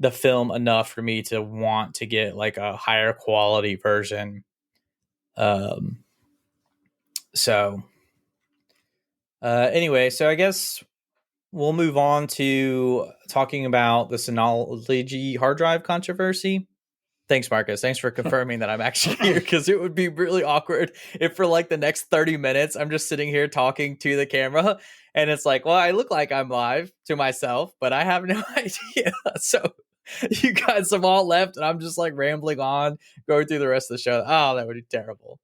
the film enough for me to want to get like a higher quality version. Um, so anyway, so I guess we'll move on to talking about the Synology hard drive controversy. Thanks, Marcus. Thanks for confirming that I'm actually here, because it would be really awkward if for like the next 30 minutes I'm just sitting here talking to the camera and it's like, well, I look like I'm live to myself, but I have no idea. So you guys have all left and I'm just like rambling on, going through the rest of the show. Oh, that would be terrible.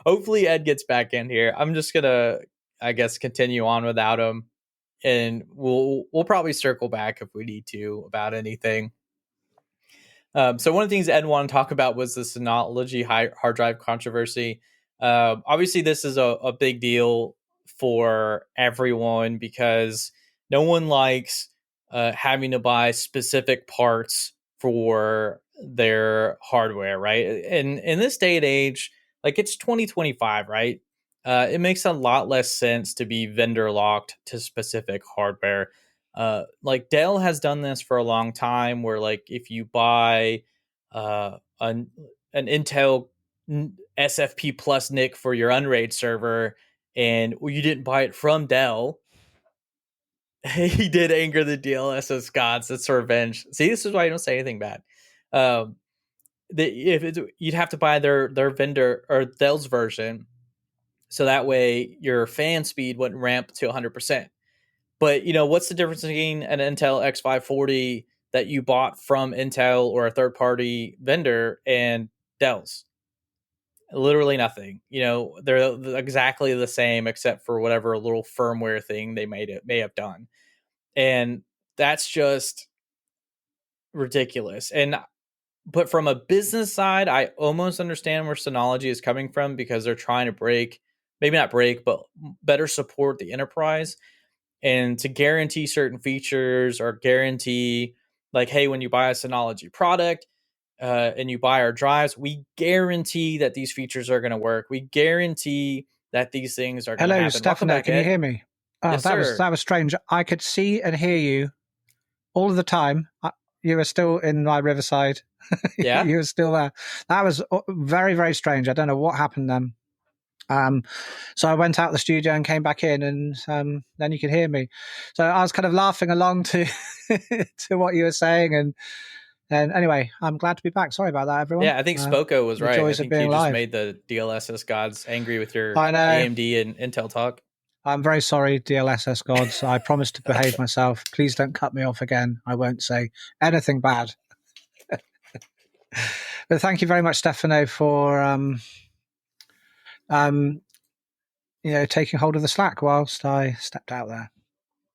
Hopefully Ed gets back in here. I'm just gonna, I guess, continue on without him, and we'll probably circle back if we need to about anything. So one of the things Ed wanted to talk about was the Synology hard drive controversy. Obviously, this is a big deal for everyone, because no one likes having to buy specific parts for their hardware, right? And in this day and age, like it's 2025, right? It makes a lot less sense to be vendor locked to specific hardware. Like Dell has done this for a long time, where like if you buy an Intel SFP plus NIC for your Unraid server, and you didn't buy it from Dell, he did anger the DLSS gods. That's revenge. See, this is why I don't say anything bad. You'd have to buy their vendor or Dell's version, so that way your fan speed wouldn't ramp to 100%. But what's the difference between an Intel X540 that you bought from Intel or a third party vendor and Dell's? Literally nothing. They're exactly the same, except for whatever little firmware thing they may have done. And that's just ridiculous. But from a business side, I almost understand where Synology is coming from, because they're trying to maybe not break, but better support the enterprise, and to guarantee certain features, or guarantee like, hey, when you buy a Synology product and you buy our drives, we guarantee that these features are going to work. We guarantee that these things are going to Hello, happen. Welcome Stefano. back, Can you Ed. hear me? Oh, Yes, that was sir. strange. I could see and hear you all of the time. You were still in my Riverside. Yeah. You were still there. That was very, very strange. I don't know what happened then. So I went out the studio and came back in, and then you could hear me. So I was kind of laughing along to to what you were saying, and anyway, I'm glad to be back. Sorry about that, everyone. Yeah, I think Spoko was The right. I joys of think you being just live. made the DLSS gods angry with your I know. AMD and Intel talk. I'm very sorry, DLSS gods. I promise to behave myself. Please don't cut me off again. I won't say anything bad. But thank you very much, Stefano, for taking hold of the slack whilst I stepped out there.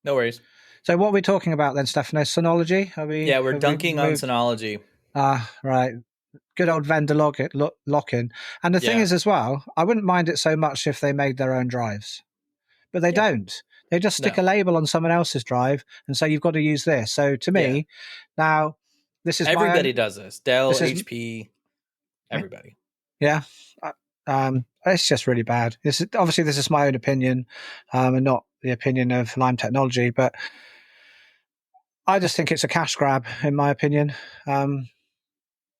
No worries. So what are we talking about then, Stefano? Synology? Yeah, we're dunking on Synology. Right. Good old vendor lock-in. And the thing Yeah. is as well, I wouldn't mind it so much if they made their own drives. But they don't. They just stick a label on someone else's drive and say you've got to use this. So to me, now this is everybody does this. Dell, this is, HP, everybody. Yeah. It's just really bad. This is my own opinion, and not the opinion of Lime Technology, but I just think it's a cash grab, in my opinion.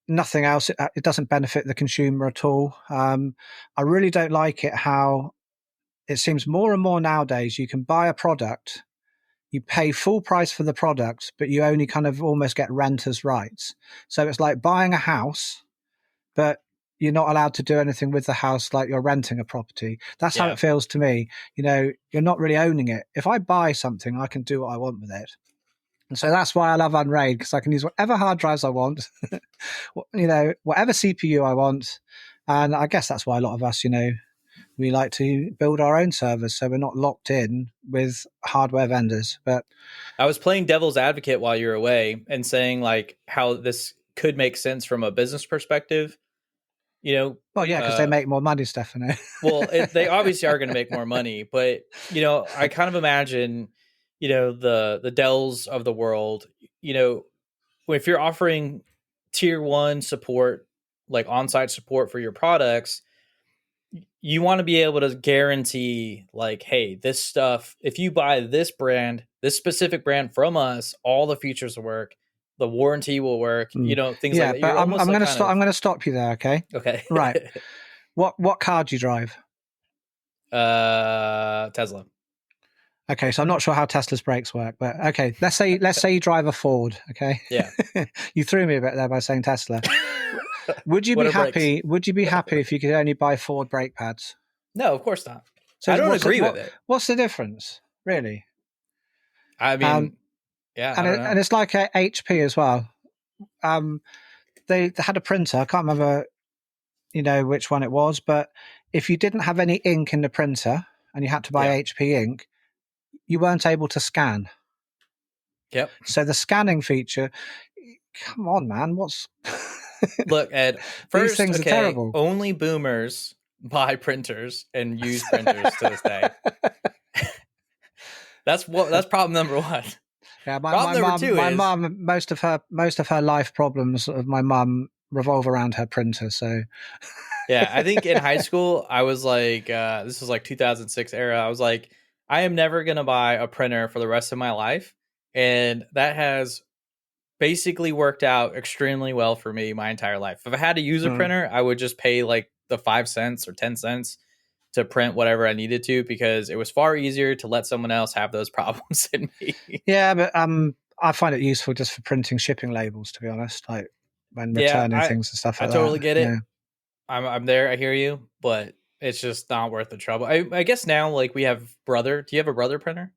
Nothing else. It doesn't benefit the consumer at all. I really don't like it how it seems more and more nowadays you can buy a product, you pay full price for the product, but you only kind of almost get renters' rights. So it's like buying a house, but you're not allowed to do anything with the house like you're renting a property. That's how it feels to me. You're not really owning it. If I buy something, I can do what I want with it. And so that's why I love Unraid, because I can use whatever hard drives I want, whatever CPU I want. And I guess that's why a lot of us, we like to build our own servers, so we're not locked in with hardware vendors. But I was playing devil's advocate while you were away and saying like how this could make sense from a business perspective. Well, yeah, because they make more money, Stefano. They obviously are going to make more money, but I kind of imagine, the Dells of the world, if you're offering tier 1 support, like on-site support for your products, you want to be able to guarantee like, hey, this stuff, if you buy this specific brand from us, all the features will work, the warranty will work, things like that. But I'm going to stop you there. Okay. Right. What car do you drive? Tesla. Okay, so I'm not sure how Tesla's brakes work, but okay, let's say you drive a Ford. Okay. Yeah. You threw me a bit there by saying Tesla. Would you be happy? Would you be happy if you could only buy Ford brake pads? No, of course not. So I don't agree with it. What's the difference, really? I mean, and it's like a HP as well. They had a printer. I can't remember, which one it was, but if you didn't have any ink in the printer and you had to buy HP ink, you weren't able to scan. Yep. So the scanning feature, come on, man, Look, Ed, these things are terrible. Only boomers buy printers and use printers to this day. That's problem number one. Yeah, my mum, most of her life problems of my mum revolve around her printer. So yeah, I think in high school I was like, this was like 2006 era. I was like, I am never gonna buy a printer for the rest of my life, and that has basically worked out extremely well for me my entire life. If I had to use a printer, I would just pay like the 5 cents or 10 cents to print whatever I needed to, because it was far easier to let someone else have those problems than me. Yeah, but I find it useful just for printing shipping labels, to be honest, like when returning things and stuff like that. I totally get it. Yeah. I'm there. I hear you, but it's just not worth the trouble. I guess now, like, we have Brother. Do you have a Brother printer?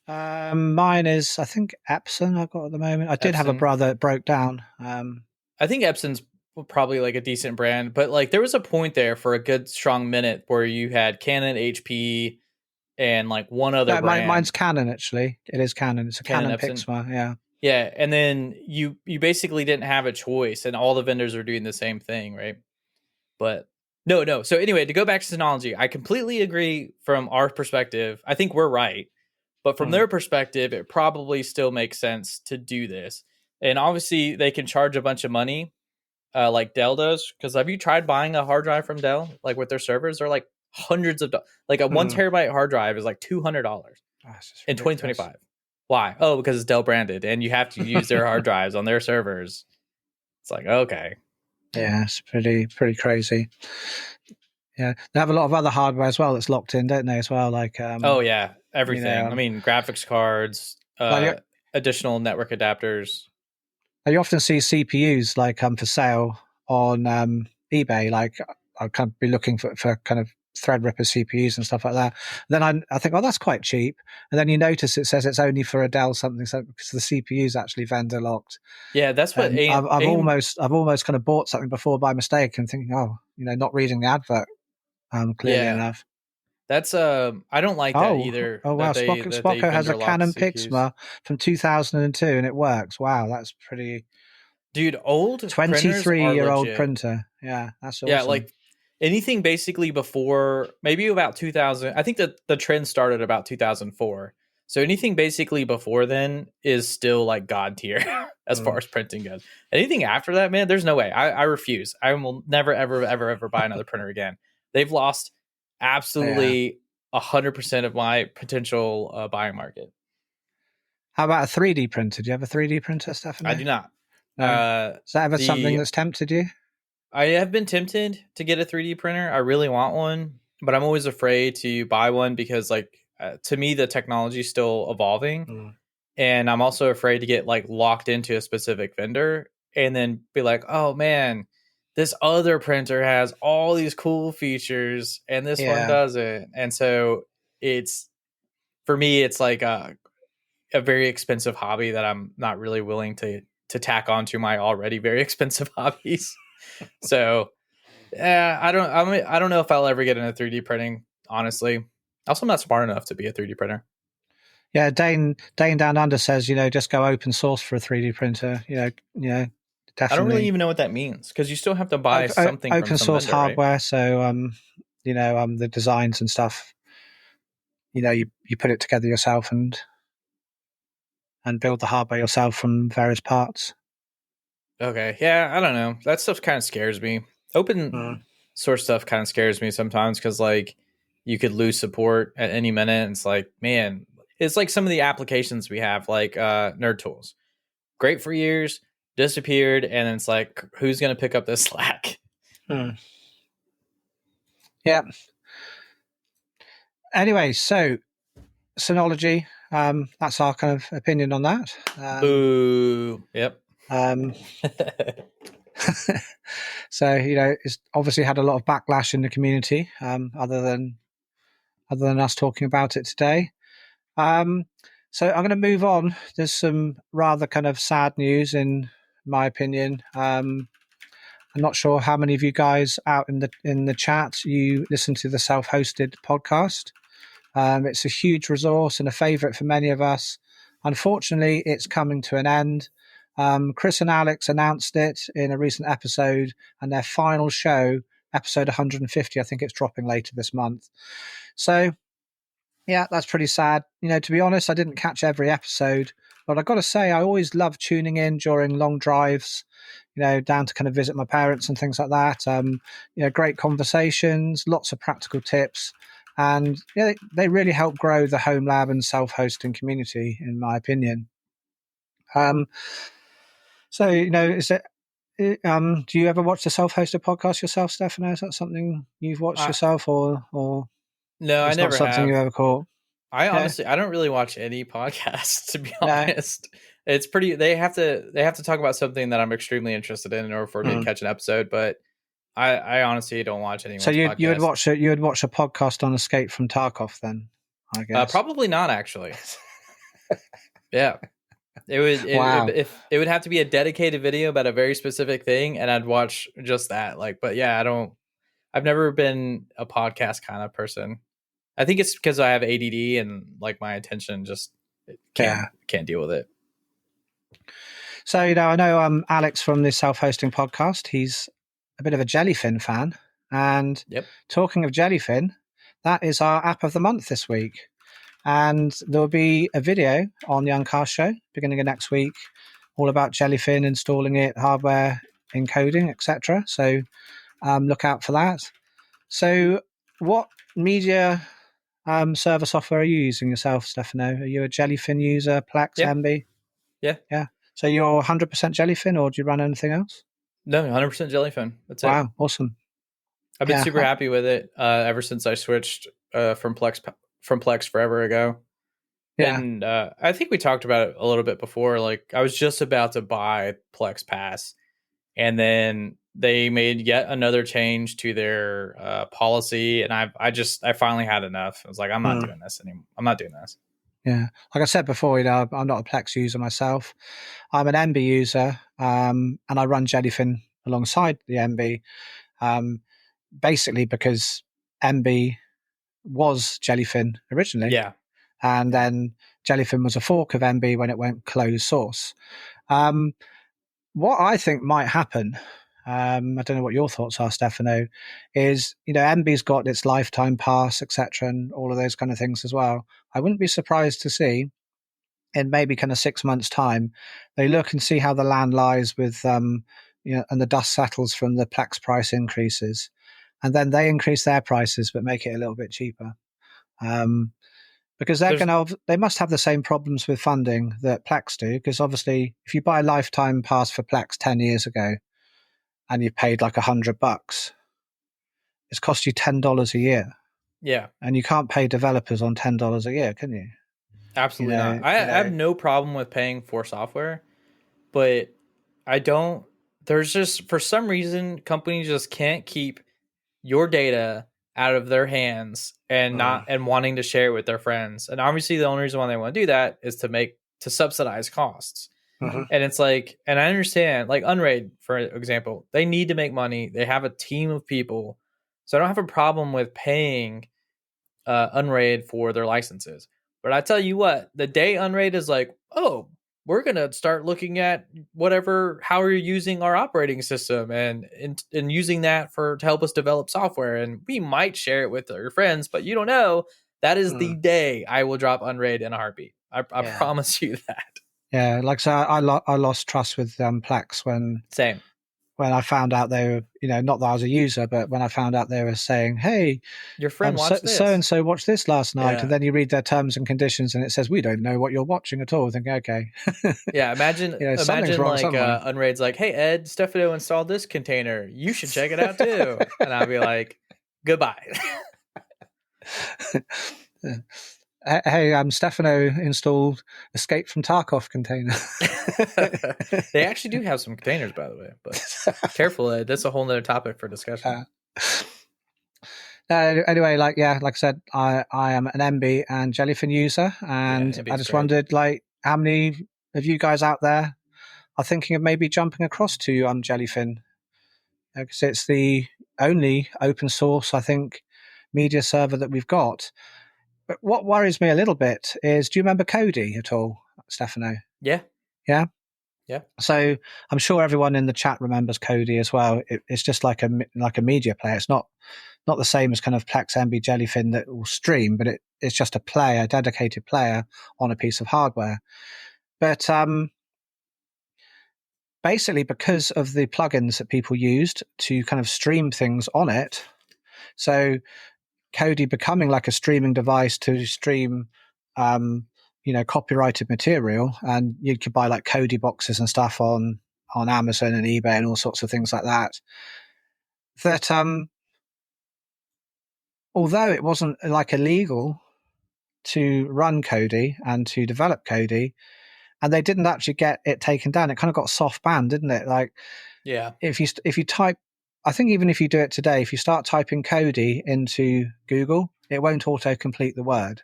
Mine is, I think, Epson I've got at the moment. I did have a Brother that broke down. I think Epson's probably like a decent brand, but like there was a point there for a good strong minute where you had Canon, HP, and like one other brand. Mine's Canon, actually. It is Canon. It's a Canon Pixma, yeah. Yeah, and then you basically didn't have a choice, and all the vendors are doing the same thing, right? But no. So anyway, to go back to Synology, I completely agree from our perspective. I think we're right. But from their perspective, it probably still makes sense to do this. And obviously, they can charge a bunch of money like Dell does. Because have you tried buying a hard drive from Dell, like with their servers? They're like hundreds of like a 1 terabyte hard drive is like $200 in 2025. Why? Oh, because it's Dell branded and you have to use their hard drives on their servers. It's like, okay. Yeah, it's pretty crazy. Yeah, they have a lot of other hardware as well that's locked in, don't they? As well, like oh yeah, everything. I mean, graphics cards, additional network adapters. You often see CPUs like for sale on eBay. Like I'll kind of be looking for kind of Threadripper CPUs and stuff like that. Then I think, oh, that's quite cheap. And then you notice it says it's only for a Dell something, so because the CPU is actually vendor locked. Yeah, that's what I've almost kind of bought something before by mistake and thinking, oh, not reading the advert clearly enough. That's I don't like that either. Oh wow, Spocko has a Canon Pixma from 2002 and it works. Wow, that's pretty. Dude, old 23-year-old printer. Yeah, that's awesome. Yeah, like anything basically before maybe about 2000. I think that the trend started about 2004. So anything basically before then is still like god tier as far as printing goes. Anything after that, man, there's no way. I refuse. I will never, ever, ever, ever buy another printer again. They've lost absolutely 100% of my potential buying market. How about a 3D printer? Do you have a 3D printer, Stefano? I do not. No. Is that ever something that's tempted you? I have been tempted to get a 3D printer. I really want one, but I'm always afraid to buy one because, like, to me, the technology is still evolving, and I'm also afraid to get like locked into a specific vendor and then be like, oh man, this other printer has all these cool features and this one doesn't. And so it's, for me, it's like a very expensive hobby that I'm not really willing to tack onto my already very expensive hobbies. So I don't know if I'll ever get into 3D printing, honestly. Also, I'm not smart enough to be a 3D printer. Yeah, Dane Down Under says, just go open source for a 3D printer. Definitely. I don't really even know what that means because you still have to buy something open from source vendor, hardware. Right? So, the designs and stuff, you put it together yourself and build the hardware yourself from various parts. Okay. Yeah, I don't know. That stuff kind of scares me. Open source stuff kind of scares me sometimes because, like, you could lose support at any minute. It's like, man, it's like some of the applications we have, like Nerd Tools. Great for years, disappeared, and it's like, who's going to pick up this slack? Yeah. Anyway, so Synology, that's our kind of opinion on that. Boo. Yep. So it's obviously had a lot of backlash in the community, other than us talking about it today. So I'm going to move on. There's some rather kind of sad news, in my opinion. I'm not sure how many of you guys out in the chat you listen to the self-hosted podcast. It's a huge resource and a favorite for many of us. Unfortunately, it's coming to an end. Chris and Alex announced it in a recent episode, and their final show, episode 150, I think it's dropping later this month. So, yeah, that's pretty sad. To be honest, I didn't catch every episode, but I've got to say, I always love tuning in during long drives, down to kind of visit my parents and things like that. Great conversations, lots of practical tips. And they really help grow the home lab and self-hosting community, in my opinion. So, is it? Do you ever watch the self-hosted podcast yourself, Stefano? Is that something you've watched yourself, or no? I never something have. you ever caught. I honestly, I don't really watch any podcasts, to be honest. It's pretty. They have to talk about something that I'm extremely interested in order for me to catch an episode. But I honestly don't watch anyone's podcast. So you would watch a podcast on Escape from Tarkov then, I guess? Probably not, actually. Yeah. It would have to be a dedicated video about a very specific thing, and I'd watch just that. But yeah, I've never been a podcast kind of person. I think it's because I have ADD and like my attention just can't deal with it. So, I know Alex from the self-hosting podcast, he's a bit of a Jellyfin fan. And talking of Jellyfin, that is our app of the month this week. And there will be a video on the Uncast show beginning of next week, all about Jellyfin, installing it, hardware, encoding, etc. So look out for that. So what media server software are you using yourself, Stefano? Are you a Jellyfin user, Plex, Yeah. MB? Yeah. Yeah. So you're 100% Jellyfin, or do you run anything else? No, 100% Jellyfin. That's it. Wow, awesome. I've been Yeah. super happy with it ever since I switched from Plex forever ago. Yeah. And I think we talked about it a little bit before. Like, I was just about to buy Plex Pass, and then they made yet another change to their policy, and I finally had enough. I was like, I'm not Hmm. doing this anymore. I'm not doing this. Yeah. Like I said before, I'm not a Plex user myself. I'm an MB user, and I run Jellyfin alongside the MB, um, basically because MB was Jellyfin originally, Yeah. and then Jellyfin was a fork of MB when it went closed source. Um, what I think might happen, I don't know what your thoughts are, Stefano, is MB's got its lifetime pass, etc., and all of those kind of things as well. I wouldn't be surprised to see in maybe kind of 6 months' time, they look and see how the land lies with, and the dust settles from the Plex price increases, and then they increase their prices but make it a little bit cheaper. Because There's they must have the same problems with funding that Plex do. Because obviously, if you buy a lifetime pass for Plex 10 years ago and you paid like $100, it's cost you $10 a year, Yeah, and you can't pay developers on $10 a year, can you? You absolutely not. know, I you have know. no problem with paying for software, but I don't. There's just, for some reason, companies just can't keep your data out of their hands and not and wanting to share it with their friends. And obviously, the only reason why they want to do that is to subsidize costs. Mhm. And it's like, and I understand, like Unraid, for example, they need to make money. They have a team of people, so I don't have a problem with paying Unraid for their licenses. But I tell you what, the day Unraid is like, oh, we're gonna start looking at how you're using our operating system and using that to help us develop software, and we might share it with your friends, but you don't know. That is the day I will drop Unraid in a heartbeat. I Yeah. promise you that. Yeah, like so, I lost trust with Plex Same. when I found out they were, not that I was a user, but when I found out they were saying, "Hey, Your friend so watched so and this. so watched this last night," and Yeah. then you read their terms and conditions, and it says, "We don't know what you're watching at all." I think, okay, Yeah, imagine something's imagine wrong like somewhere. Unraid's like, "Hey Ed, Stefano installed this container. You should check it out too." And I'll be like, "Goodbye." Hey, Stefano installed Escape from Tarkov container. They actually do have some containers, by the way, but careful, Ed. That's a whole nother topic for discussion. Anyway, like I said, I am an MB and Jellyfin user, Yeah, and I NB's just great. wondered, like, how many of you guys out there are thinking of maybe jumping across to Jellyfin, because it's the only open source, I think, media server that we've got. But what worries me a little bit is, do you remember Cody at all, Stefano? Yeah, Yeah. yeah, So I'm sure everyone in the chat remembers Cody as well. It's just like a media player. It's not the same as kind of Plex MB Jellyfin that will stream, but it's just a dedicated player on a piece of hardware. But basically, because of the plugins that people used to kind of stream things on it, so Kodi becoming like a streaming device to stream, copyrighted material, and you could buy like Kodi boxes and stuff on Amazon and eBay and all sorts of things like that. That although it wasn't like illegal to run Kodi and to develop Kodi, and they didn't actually get it taken down, it kind of got soft banned, didn't it? Like yeah. if you type, I think even if you do it today, if you start typing Kodi into Google, it won't auto complete the word,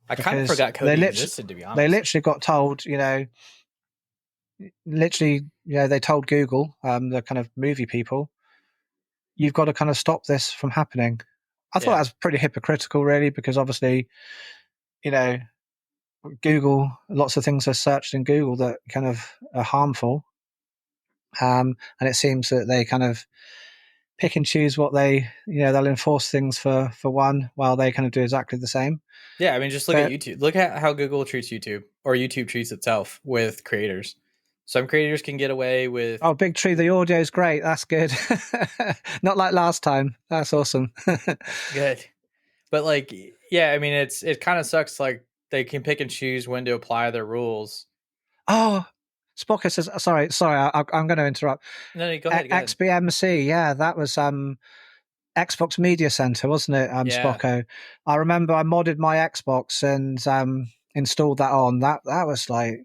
I kind of because forgot Cody existed, to be they honest. literally got told, they told Google, the kind of movie people, you've got to kind of stop this from happening. I thought that Yeah, was pretty hypocritical, really, because obviously, you know, Google, lots of things are searched in Google that kind of are harmful. And it seems that they kind of pick and choose what they'll enforce things for one, while they kind of do exactly the same. yeah. I mean, just look at But YouTube. Look at how Google treats YouTube, or YouTube treats itself with creators. Some creators can get away with Oh, Big Tree, the audio's great. That's good. Not like last time. That's awesome. good, but like, yeah, I mean, it kind of sucks. Like they can pick and choose when to apply their rules. Oh, Spocker says, sorry, I'm going to interrupt. No, no, go ahead, go ahead. XBMC, yeah, that was Xbox Media Center, wasn't it? Yeah, Spocko. I remember I modded my Xbox and installed that on. That was like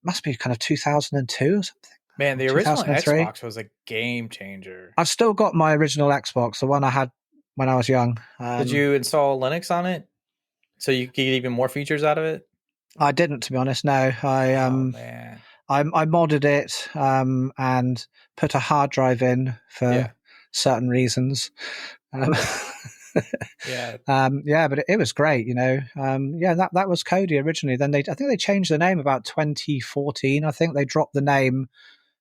must be kind of 2002 or something, man, or the original 2003. Xbox was a game changer. I've still got my original Xbox, the one I had when I was young. Did you install Linux on it so you could get even more features out of it? I didn't, to be honest. No, I Oh man, I modded it and put a hard drive in for yeah, certain reasons. Um, yeah, yeah, but it was great, you know. Yeah, that was Kodi originally. Then I think they changed the name about 2014. I think they dropped the name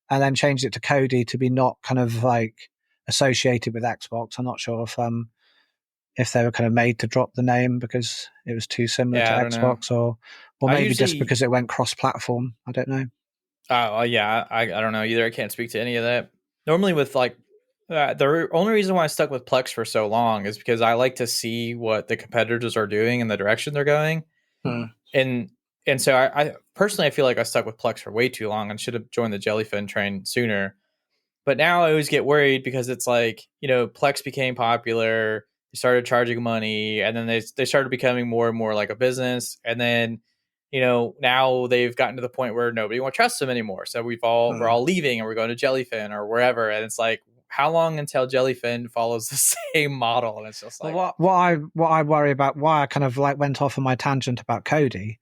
and then changed it to Kodi to be not kind of like associated with Xbox. I'm not sure if they were kind of made to drop the name because it was too similar to yeah. I don't know. Xbox, or I maybe just usually, because it went cross-platform. I don't know. oh yeah, I don't know either. I can't speak to any of that. Normally, with like the only reason why I stuck with Plex for so long is because I like to see what the competitors are doing and the direction they're going, Hmm. and so I personally I feel like I stuck with Plex for way too long and should have joined the Jellyfin train sooner. But now I always get worried because it's like, Plex became popular, they started charging money, and then they started becoming more and more like a business. And then, now they've gotten to the point where nobody won't trust them anymore. So we're Hmm. all leaving and we're going to Jellyfin or wherever. And it's like, how long until Jellyfin follows the same model? And it's just Well, like, what I worry about, why I kind of like went off on my tangent about Kodi,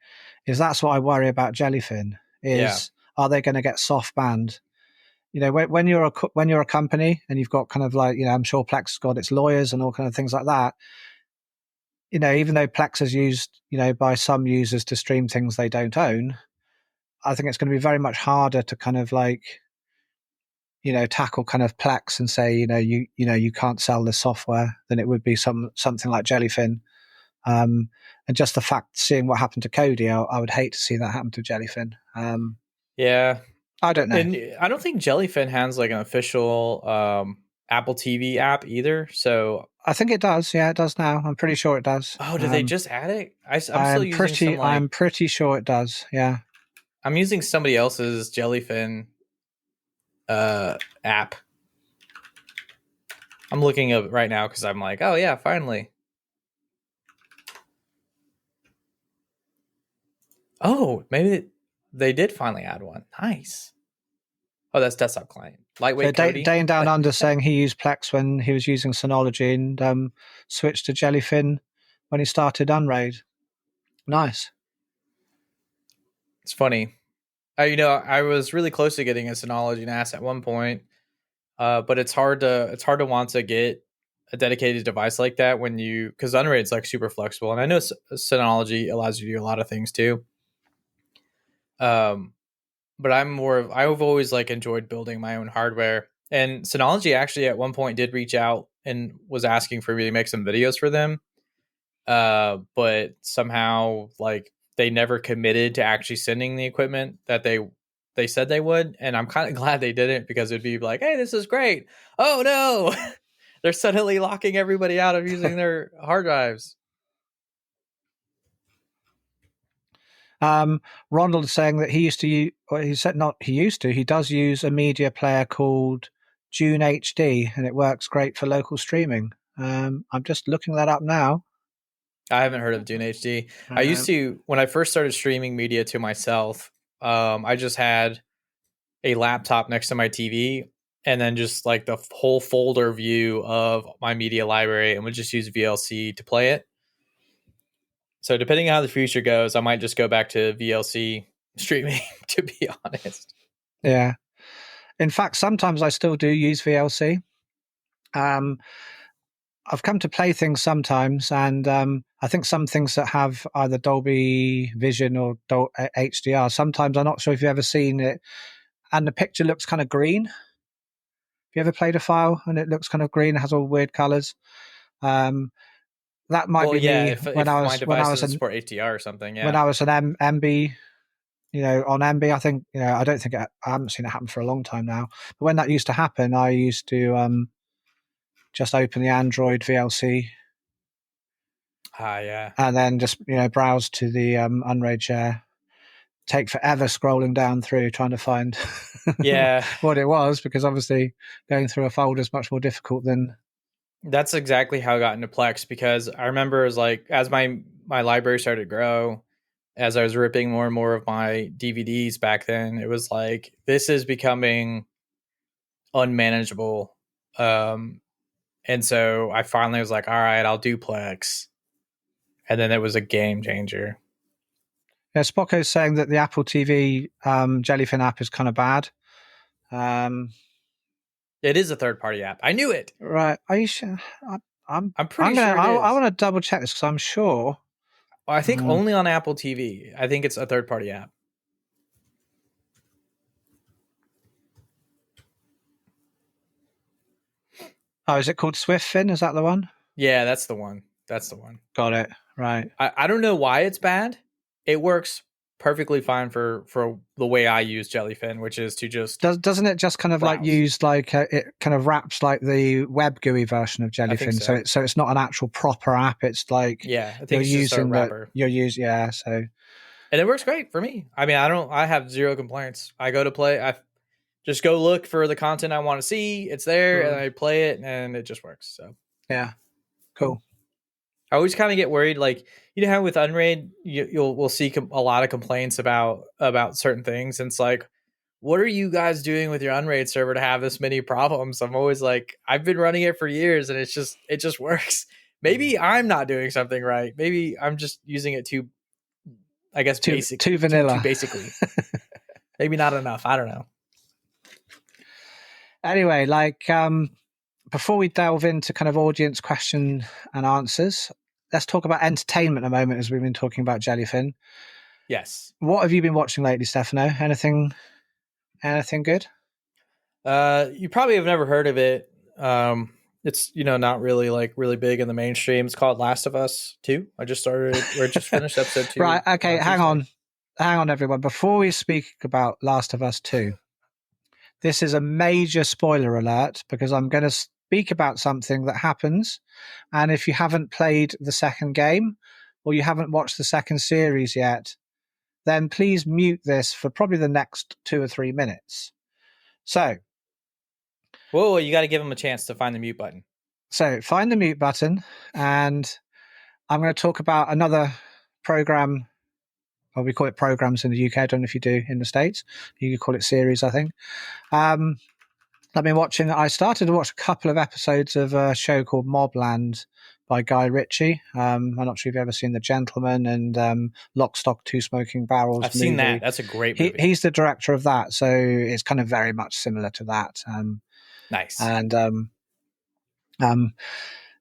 is that's what I worry about Jellyfin. yeah, Is are they going to get soft banned? You know, when you're a company and you've got kind of like, I'm sure Plex has got its lawyers and all kind of things like that. You know, even though Plex is used, by some users to stream things they don't own, I think it's going to be very much harder to kind of like, tackle kind of Plex and say, you can't sell this software than it would be something like Jellyfin. And just the fact seeing what happened to Kodi, I would hate to see that happen to Jellyfin. yeah. I don't know. And I don't think Jellyfin has like an official Apple TV app either. So, I think it does. Yeah, it does now. I'm pretty sure it does. oh, did they just add it? I'm still using some like I'm pretty sure it does. Yeah. I'm using somebody else's Jellyfin app. I'm looking up right now because I'm like, oh yeah, finally. Oh, maybe they did finally add one. Nice. Oh, that's desktop client. So Lightweight Cody. Dane Down Under saying he used Plex when he was using Synology and switched to Jellyfin when he started Unraid. Nice. It's funny. I was really close to getting a Synology NAS at one point, but it's hard to want to get a dedicated device like that when because Unraid's like super flexible, and I know Synology allows you to do a lot of things too. Um, but I've always like enjoyed building my own hardware. And Synology actually at one point did reach out and was asking for me to make some videos for them. But somehow like they never committed to actually sending the equipment that they said they would. And I'm kind of glad they didn't because it'd be like, hey, this is great. Oh no. They're suddenly locking everybody out of using their hard drives. Ronald is saying that he used to use, well, he said not he used to, he does use a media player called June HD and it works great for local streaming. I'm just looking that up now. I haven't heard of Dune HD. I used Um, to, when I first started streaming media to myself, I just had a laptop next to my TV and then just like the whole folder view of my media library and would just use VLC to play it. So depending on how the future goes, I might just go back to VLC streaming, to be honest. yeah. In fact, sometimes I still do use VLC. I've come to play things sometimes, and I think some things that have either Dolby Vision or HDR, sometimes I'm not sure if you've ever seen it, and the picture looks kind of green. Have you ever played a file and it looks kind of green, it has all weird colors? Um, that might Well, be yeah, me if my when I device was doesn't support HDR or something, when yeah. I was an MB on MB. I think, I don't think I haven't seen it happen for a long time now. But when that used to happen, I used to just open the Android VLC Yeah. and then just browse to the Unraid share. Take forever scrolling down through trying to find Yeah. what it was, because obviously going through a folder is much more difficult than. That's exactly how I got into Plex, because I remember it was like, as my library started to grow, as I was ripping more and more of my DVDs back then, it was like, this is becoming unmanageable. And so I finally was like, all right, I'll do Plex. And then it was a game changer. Yeah, Spocko's saying that the Apple TV Jellyfin app is kind of bad. It is a third party app. I knew it. Right? Are you sure? I'm pretty sure it is. I want to double check this because I'm sure. I think only on Apple TV. I think it's a third party app. Oh, is it called SwiftFin? Is that the one? Yeah, that's the one. That's the one. Got it. Right. I don't know why it's bad. It works perfectly fine for the way I use Jellyfin, which is to just doesn't it just kind of browse. like use like it kind of wraps like the web GUI version of Jellyfin, so it's not an actual proper app. It's like I think it's just a wrapper. So and it works great for me. I mean, I have zero complaints. I go to play, I just go look for the content I want to see. It's there, and I play it, and it just works. So yeah, cool. I always kind of get worried, like, how with Unraid, we'll see a lot of complaints about certain things, and it's like, what are you guys doing with your Unraid server to have this many problems? I'm always like, I've been running it for years, and it just works. Maybe I'm not doing something right. Maybe I'm just using it too, I guess, too vanilla, too basically. Maybe not enough. I don't know. Anyway, like, before we delve into kind of audience question and answers, let's talk about entertainment a moment, as we've been talking about Jellyfin. Yes. What have you been watching lately, Stefano? Anything good? You probably have never heard of it. It's not really like really big in the mainstream. It's called Last of Us 2. I just finished episode 2. Right. Okay. Hang on, everyone. Before we speak about Last of Us 2, this is a major spoiler alert, because I'm going to speak about something that happens. And if you haven't played the second game, or you haven't watched the second series yet, then please mute this for probably the next 2 or 3 minutes. So. Whoa, you got to give them a chance to find the mute button. So find the mute button, and I'm going to talk about another program. Well, we call it programs in the UK. I don't know if you do in the States. You could call it series, I think. I started to watch a couple of episodes of a show called Mobland by Guy Ritchie. I'm not sure if you've ever seen The Gentleman and Lock, Stock, Two Smoking Barrels. I've seen that. That's a great movie. He's the director of that, so it's kind of very much similar to that. Nice. And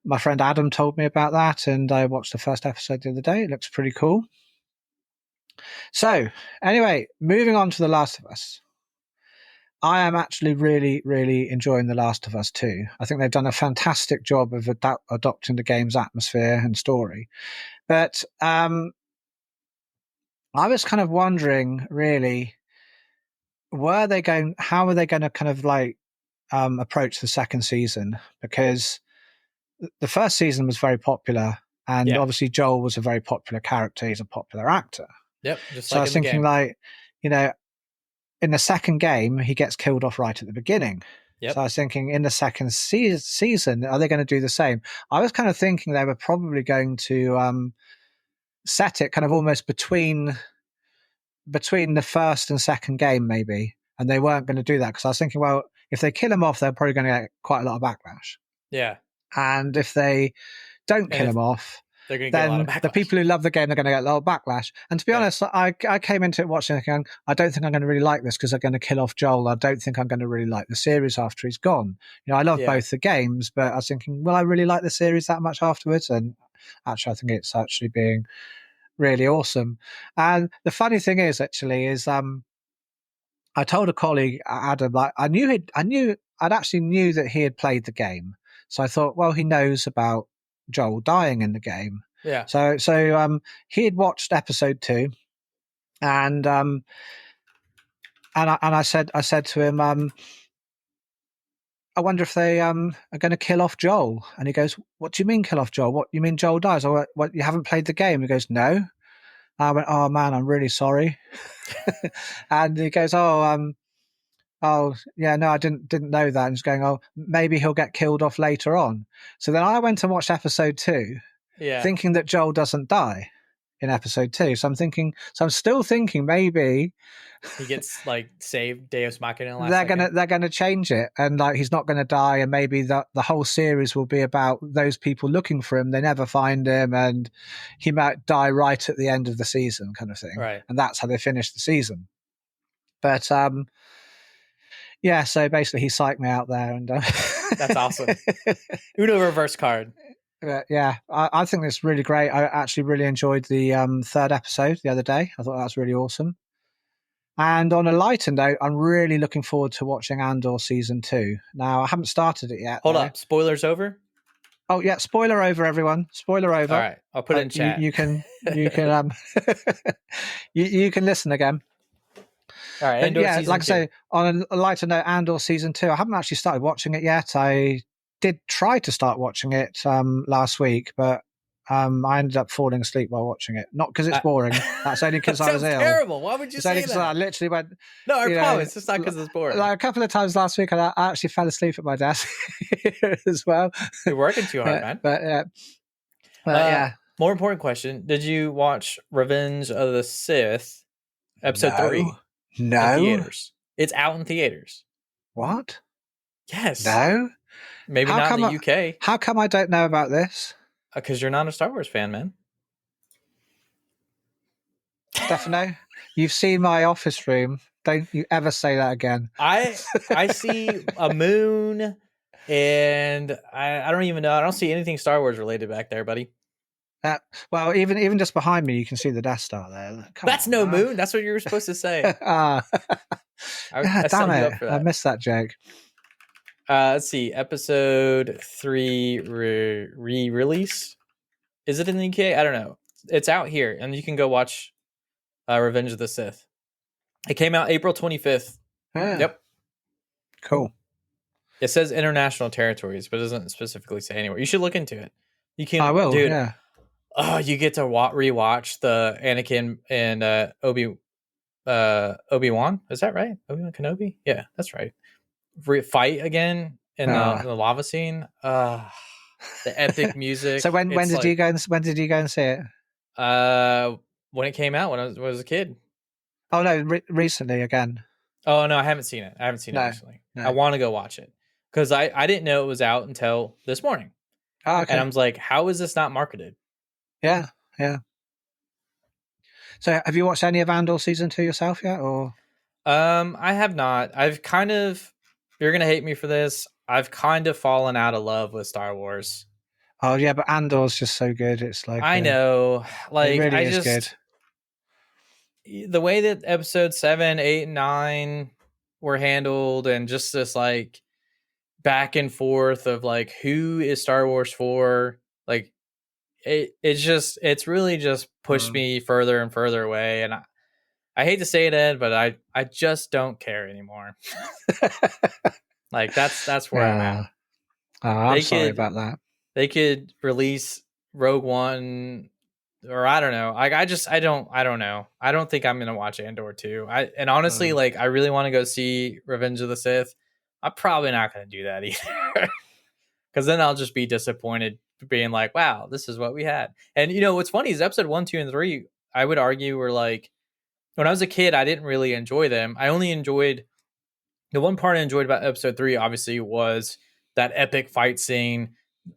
my friend Adam told me about that, and I watched the first episode the other day. It looks pretty cool. So, anyway, moving on to The Last of Us. I am actually really, really enjoying The Last of Us 2. I think they've done a fantastic job of adopting the game's atmosphere and story. But I was kind of wondering, really, how are they going to kind of like approach the second season? Because the first season was very popular, and obviously Joel was a very popular character. He's a popular actor. Yep. So I was thinking, like, in the second game, he gets killed off right at the beginning. Yep. So I was thinking, in the second season, are they going to do the same? I was kind of thinking they were probably going to set it kind of almost between the first and second game, maybe. And they weren't going to do that, because I was thinking, well, if they kill him off, they're probably going to get quite a lot of backlash. Yeah. And if they don't kill him off, they're going to get a lot of backlash. The people who love the game are going to get a lot of backlash. And to be honest, I came into it watching it going, I don't think I'm going to really like this, because they're going to kill off Joel. I don't think I'm going to really like the series after he's gone. I love both the games, but I was thinking, will I really like the series that much afterwards? And actually, I think it's actually being really awesome. And the funny thing is, I told a colleague, Adam, like I'd actually knew that he had played the game. So I thought, well, he knows about Joel dying in the game. Yeah. So he had watched episode 2, and I said to him, I wonder if they are going to kill off Joel. And he goes, "What do you mean kill off Joel? What you mean Joel dies? I went, what, you haven't played the game?" He goes, "No." I went, "Oh man, I'm really sorry." And he goes, "Oh yeah, no, I didn't know that." And he's going, "Oh, maybe he'll get killed off later on." So then I went and watched episode 2, Yeah. thinking that Joel doesn't die in episode 2. So I'm still thinking maybe He gets like saved, Deus Machina in the last they're gonna change it, and like he's not gonna die, and maybe the whole series will be about those people looking for him. They never find him, and he might die right at the end of the season, kind of thing. Right. And that's how they finish the season. But yeah, so basically he psyched me out there, and That's awesome. Uno reverse card. Yeah, I think it's really great. I actually really enjoyed the 3rd episode the other day. I thought that was really awesome. And on a lighter note, I'm really looking forward to watching Andor season 2. Now, I haven't started it yet. Hold up, spoilers over? Oh yeah, spoiler over, everyone. Spoiler over. All right, I'll put it in chat. You can you can listen again. All right, Andor season like 2. I say, on a lighter note, Andor season 2. I haven't actually started watching it yet. I did try to start watching it last week, but I ended up falling asleep while watching it. Not because it's boring. That's only because I was ill. Terrible. Why would you say that? I literally went. No, I promise. It's not because it's boring. Like a couple of times last week, I actually fell asleep at my desk as well. You're working too hard, man. But yeah. More important question: did you watch Revenge of the Sith episode 3? No. In theaters. It's out in theaters. What? Yes. No. Maybe not in the UK. How come I don't know about this? Because you're not a Star Wars fan, man. Stefano, you've seen my office room. Don't you ever say that again. I see a moon, and I don't even know. I don't see anything Star Wars related back there, buddy. Well, even just behind me, you can see the Death Star there. That's no moon. That's what you were supposed to say. Damn it! I missed that joke. Let's see. Episode 3 re-release. Is it in the UK? I don't know. It's out here, and you can go watch Revenge of the Sith. It came out April 25th. Yeah. Yep. Cool. It says international territories, but it doesn't specifically say anywhere. You should look into it. You can. I will, dude. Yeah. Oh, you get to rewatch the Anakin and Obi-Wan. Is that right? Obi-Wan Kenobi? Yeah, that's right. Fight again in the lava scene. The epic music. So when did you go and see it? When it came out, when I was a kid. Oh no, recently again. Oh no, I haven't seen it. I haven't seen it recently. No. I want to go watch it because I didn't know it was out until this morning. Oh, okay. And I was like, how is this not marketed? Yeah. So have you watched any of Andor season 2 yourself yet, or? I have not. I've kind of. You're gonna hate me for this. I've kind of fallen out of love with Star Wars. Oh yeah, but Andor's just so good. It's like I know, like it really I is just good. The way that episode 7, 8, and 9 were handled, and just this like back and forth of like who is Star Wars for, like it's really just pushed me further and further away, and I hate to say it, Ed, but I just don't care anymore. Like that's where I'm at. Oh, I'm sorry about that. They could release Rogue One, or I don't know. Like I don't know. I don't think I'm gonna watch Andor 2. And honestly, like I really want to go see Revenge of the Sith. I'm probably not gonna do that either. Because then I'll just be disappointed, being like, wow, this is what we had. And you know what's funny is episode 1, 2, and 3, I would argue were like, when I was a kid, I didn't really enjoy them. I only enjoyed the one part I enjoyed about episode 3, obviously, was that epic fight scene,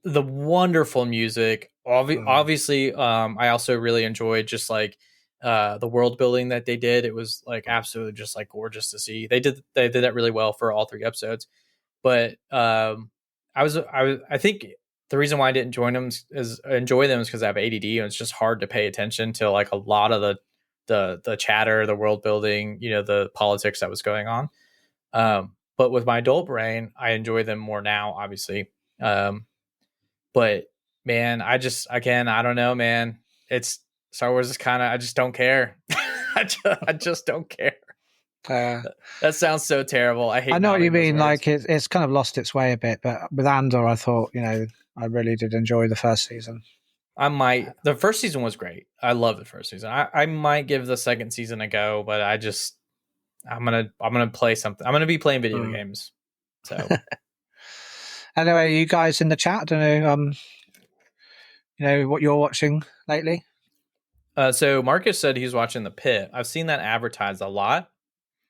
the wonderful music. Obviously, I also really enjoyed just like the world building that they did. It was like absolutely just like gorgeous to see. They did that really well for all 3 episodes. But I think the reason why I didn't enjoy them is because I have ADD, and it's just hard to pay attention to like a lot of the chatter, the world building, you know, the politics that was going on. But with my adult brain, I enjoy them more now, obviously. But man, I don't know, man. It's Star Wars is kind of, I just don't care. I just don't care. Uh, That sounds so terrible. I hate. I know what you nodding those mean. words. Like it's kind of lost its way a bit, but with Andor, I thought I really did enjoy the first season. I might. The first season was great. I love the first season. I might give the second season a go, but I'm gonna play something. I'm gonna be playing video games. So anyway, you guys in the chat, don't know, what you're watching lately? So Marcus said he's watching The Pit. I've seen that advertised a lot.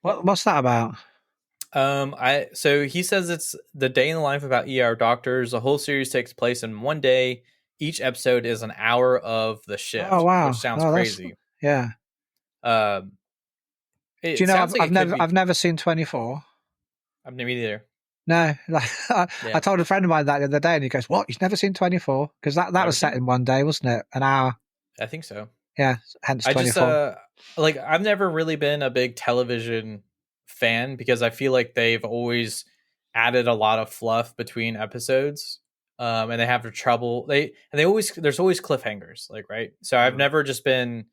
What's that about? So he says it's the day in the life about ER doctors. The whole series takes place in one day. Each episode is an hour of the shift. Oh wow, which sounds crazy. Yeah. Do you know I've never seen 24. I've never either. No, I told a friend of mine that the other day, and he goes, "What? You've never seen 24?" Because that was set in one day, wasn't it? An hour. I think so. Yeah, hence 24. I've never really been a big television fan because I feel like they've always added a lot of fluff between episodes, and they have trouble. There's always cliffhangers, right? So I've never just been.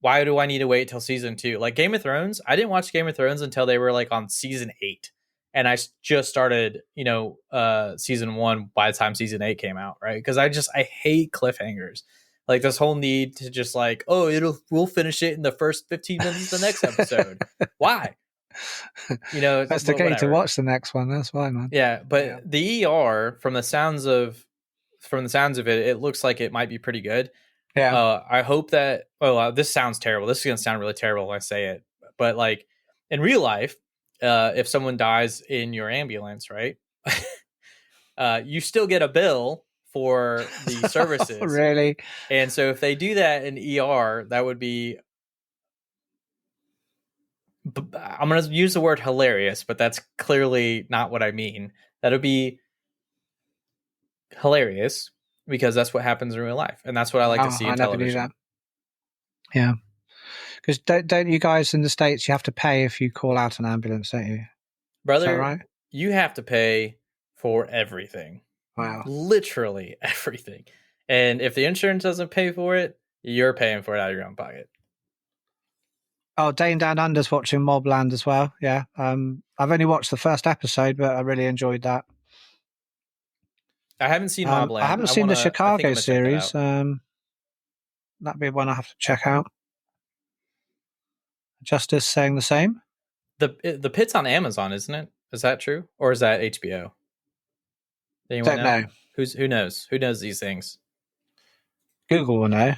Why do I need to wait till season 2? Like Game of Thrones, I didn't watch Game of Thrones until they were on season 8. And I just started, season 1 by the time season 8 came out, right? Because I hate cliffhangers. Like this whole need to just we'll finish it in the first 15 minutes of the next episode. Why? That's to get you to watch the next one. That's why, man. Yeah, but the ER, from the sounds of it, it looks like it might be pretty good. Yeah. I hope that. Oh, this sounds terrible. This is gonna sound really terrible when I say it, but in real life, if someone dies in your ambulance, right, you still get a bill for the services. Really? And so if they do that in ER, that would be. I'm going to use the word hilarious, but that's clearly not what I mean. That would be hilarious because that's what happens in real life, and that's what I like to see in television. Never knew that. Yeah, because don't you guys in the States, you have to pay if you call out an ambulance, don't you? Brother? Is that right? You have to pay for everything. Wow, literally everything. And if the insurance doesn't pay for it, you're paying for it out of your own pocket. Oh, Dane Down Under's watching Mobland as well. Yeah, I've only watched the first episode, but I really enjoyed that. I haven't seen Mobland. I haven't seen the Chicago series. That'd be one I have to check out. Justice saying the same. The Pit's on Amazon, isn't it? Is that true, or is that HBO? Anyone know? Who knows? Who knows these things? Google will know.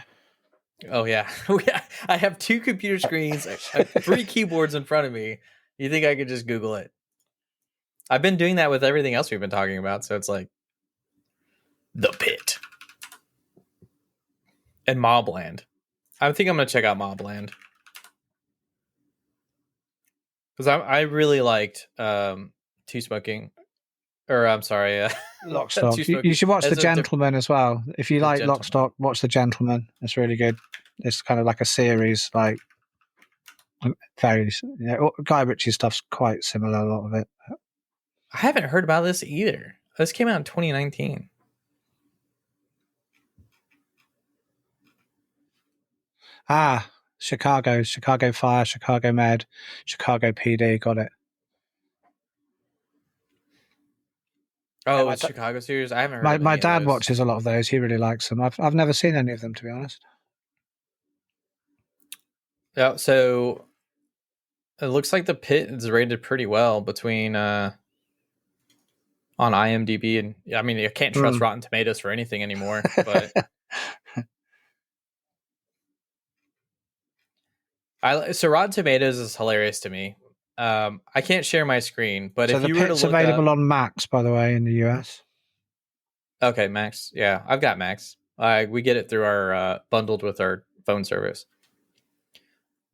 Oh yeah, I have 2 computer screens, 3 keyboards in front of me. You think I could just Google it? I've been doing that with everything else we've been talking about, so it's like The Pit and Mobland. I think I'm gonna check out Mobland because I really liked Two Smoking, or I'm sorry, Lock, Stock. You should watch The Gentleman as well. If you like Lock, Stock, watch The Gentleman. It's really good. It's kind of like a series, very, Guy Ritchie stuff's quite similar, a lot of it. I haven't heard about this either. This came out in 2019. Chicago Fire, Chicago Med, Chicago PD, got it. Oh, it's Chicago series. I haven't heard. My dad watches a lot of those. He really likes them. I've never seen any of them, to be honest. Yeah, so it looks like The Pit is rated pretty well between on IMDb, and I mean, you can't trust Rotten Tomatoes for anything anymore. But so Rotten Tomatoes is hilarious to me. I can't share my screen, but if you were to look available on Max, by the way, in the US. Okay, Max. Yeah, I've got Max. We get it through our bundled with our phone service.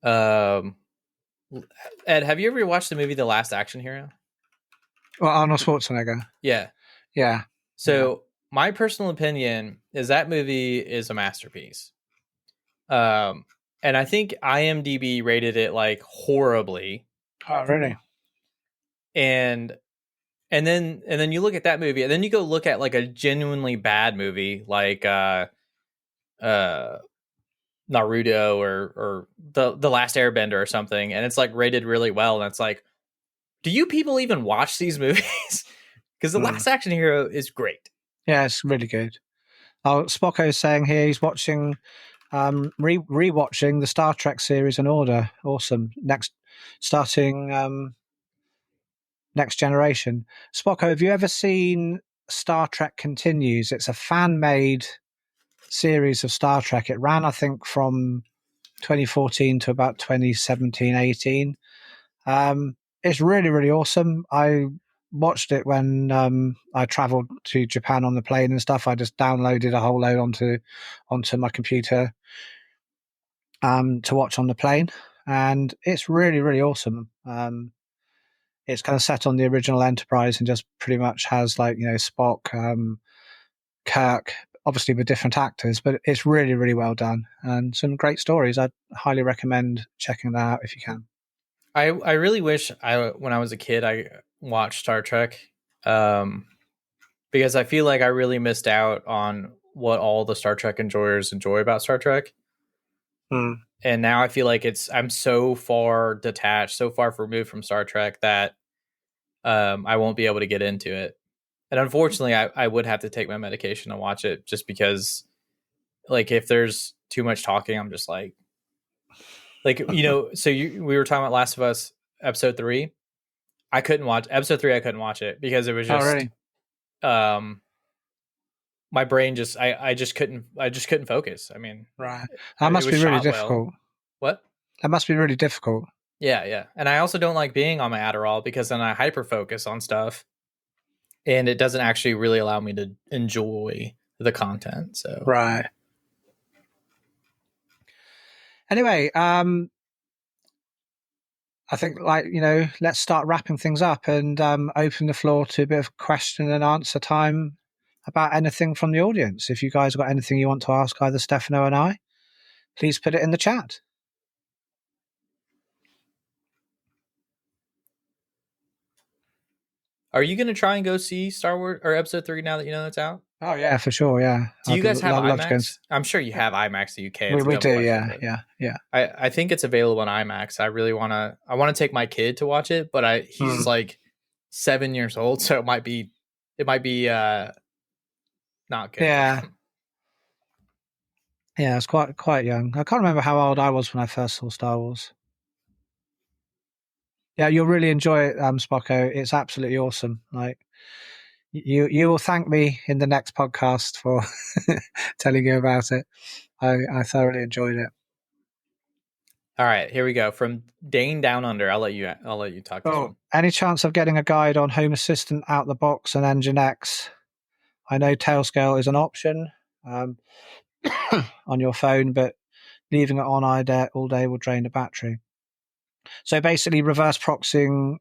Ed, have you ever watched the movie The Last Action Hero? Well, Arnold Schwarzenegger. Yeah. So my personal opinion is that movie is a masterpiece. And I think IMDb rated it horribly. Oh, really? And then you look at that movie, and then you go look at a genuinely bad movie like Naruto or the Last Airbender or something, and it's like rated really well, and it's like, do you people even watch these movies? Because The Last Action Hero is great. Yeah, it's really good. Oh, Spocko is saying here he's watching, rewatching the Star Trek series in order. Awesome. Starting Next Generation. Spocko, have you ever seen Star Trek Continues? It's a fan-made series of Star Trek. It ran, I think, from 2014 to about 2017, 18. It's really, really awesome. I watched it when I traveled to Japan on the plane and stuff. I just downloaded a whole load onto my computer to watch on the plane, and it's really, really awesome. It's kind of set on the original Enterprise and just pretty much has, like, Spock, Kirk, obviously with different actors, but it's really, really well done and some great stories. I'd highly recommend checking that out if you can. I really wish when I was a kid I watched Star Trek, because I feel like I really missed out on what all the Star Trek enjoyers enjoy about Star Trek. And now I feel like I'm so far detached, so far removed from Star Trek that I won't be able to get into it. And unfortunately, I would have to take my medication to watch it, just because, like, if there's too much talking, I'm just like, so we were talking about Last of Us episode 3. I couldn't watch episode 3. I couldn't watch it because it was just, really? My brain I just couldn't focus. I mean, Right. That must be really difficult. Well. What? That must be really difficult. Yeah. And I also don't like being on my Adderall, because then I hyper focus on stuff, and it doesn't actually really allow me to enjoy the content. So right. Anyway, I think, let's start wrapping things up and open the floor to a bit of question and answer time about anything from the audience. If you guys got anything you want to ask either Stefano and I, please put it in the chat. are you going to try and go see Star Wars or episode 3 now that you know it's out? Oh yeah, for sure. Yeah. Do you guys have IMAX? I'm sure you have IMAX in the UK. We do. Yeah. I think it's available on IMAX. I really want to take my kid to watch it, but he's like 7 years old, so it might be not good. Yeah. Yeah, it's quite young. I can't remember how old I was when I first saw Star Wars. Yeah, you'll really enjoy it, Spocko. It's absolutely awesome. Like, you will thank me in the next podcast for telling you about it. I thoroughly enjoyed it. All right, here we go. From Dane Down Under. I'll let you talk this one. Any chance of getting a guide on Home Assistant out the box and Nginx? I know Tailscale is an option on your phone, but leaving it on all day will drain the battery. So basically, reverse proxying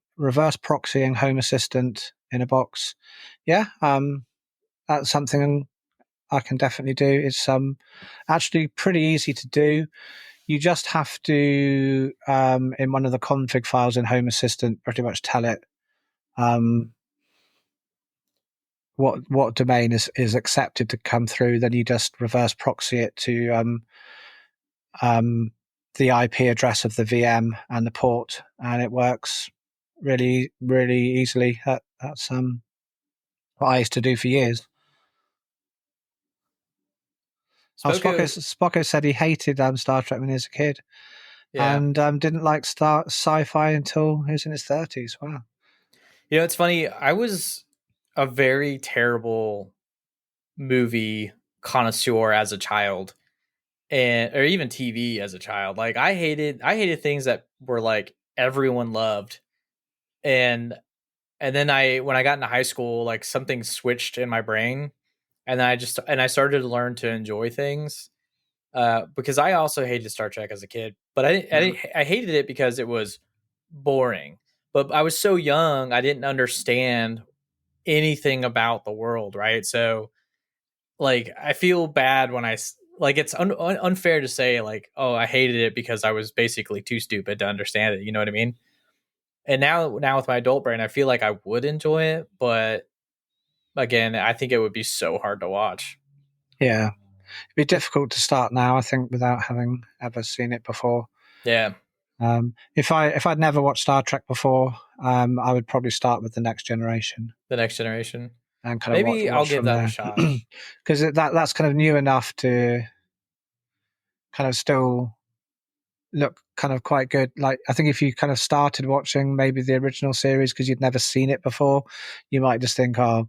Home Assistant in a box. Yeah, that's something I can definitely do. It's actually pretty easy to do. You just have to, in one of the config files in Home Assistant, pretty much tell it what domain is accepted to come through. Then you just reverse proxy it to the IP address of the VM and the port, and it works really, really easily. That's what I used to do for years. Spocko said he hated Star Trek when he was a kid, and didn't like sci-fi until he was in his 30s. Wow. It's funny. I was a very terrible movie connoisseur as a child, or even TV as a child. Like, I hated things that were like everyone loved, and then when I got into high school, like, something switched in my brain, and I started to learn to enjoy things. Because I also hated Star Trek as a kid, but I hated it because it was boring. But I was so young, I didn't understand anything about the world, right? So, like, I feel bad when it's unfair to say, like, oh, I hated it because I was basically too stupid to understand it. You know what I mean? And now with my adult brain, I feel like I would enjoy it, but again, I think it would be so hard to watch. Yeah. It'd be difficult to start now, I think, without having ever seen it before. Yeah, If I'd never watched Star Trek before, I would probably start with the Next Generation The Next Generation. and kind of Maybe I'll watch give from that a there, shot. because that's kind of new enough to kind of still look kind of quite good. Like, I think if you kind of started watching maybe the original series because you'd never seen it before, you might just think, oh,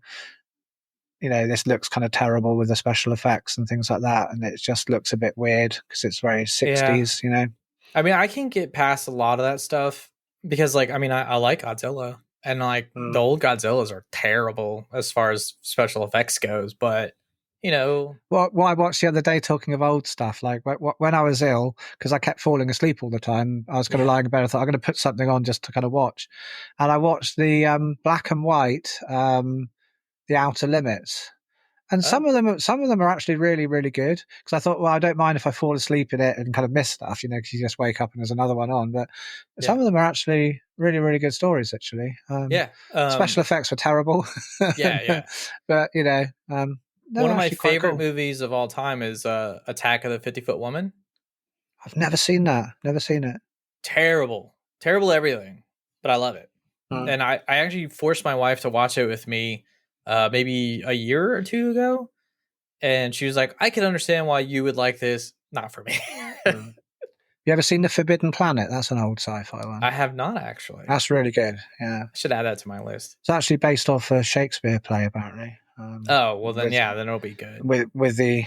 this looks kind of terrible with the special effects and things like that, and it just looks a bit weird because it's very Yeah. 60s. I mean, I can get past a lot of that stuff because, like, I mean, I like Godzilla, and like the Mm. old Godzillas are terrible as far as special effects goes. But you know, What I watched the other day, talking of old stuff, like when I was ill, because I kept falling asleep all the time, I was kind of yeah, lying in bed. I thought I'm going to put something on just to kind of watch, and I watched the black and white, The Outer Limits. And oh some of them are actually really, really good, because I thought, well, I don't mind if I fall asleep in it and kind of miss stuff, because you just wake up and there's another one on. But some yeah, of them are actually really, really good stories. Actually, yeah, special effects were terrible, yeah, yeah. but One they're of my actually quite favorite cool. movies of all time is Attack of the 50-Foot Woman. I've never seen that. Never seen it. Terrible, terrible everything, but I love it. Mm. And I actually forced my wife to watch it with me maybe a year or two ago, and she was like, I can understand why you would like this. Not for me. Mm. You ever seen The Forbidden Planet? That's an old sci-fi I one. have not actually. That's really good. Yeah, I should add that to my list. it's actually based off a Shakespeare play, apparently. Oh well, then With yeah, then it'll be good. with the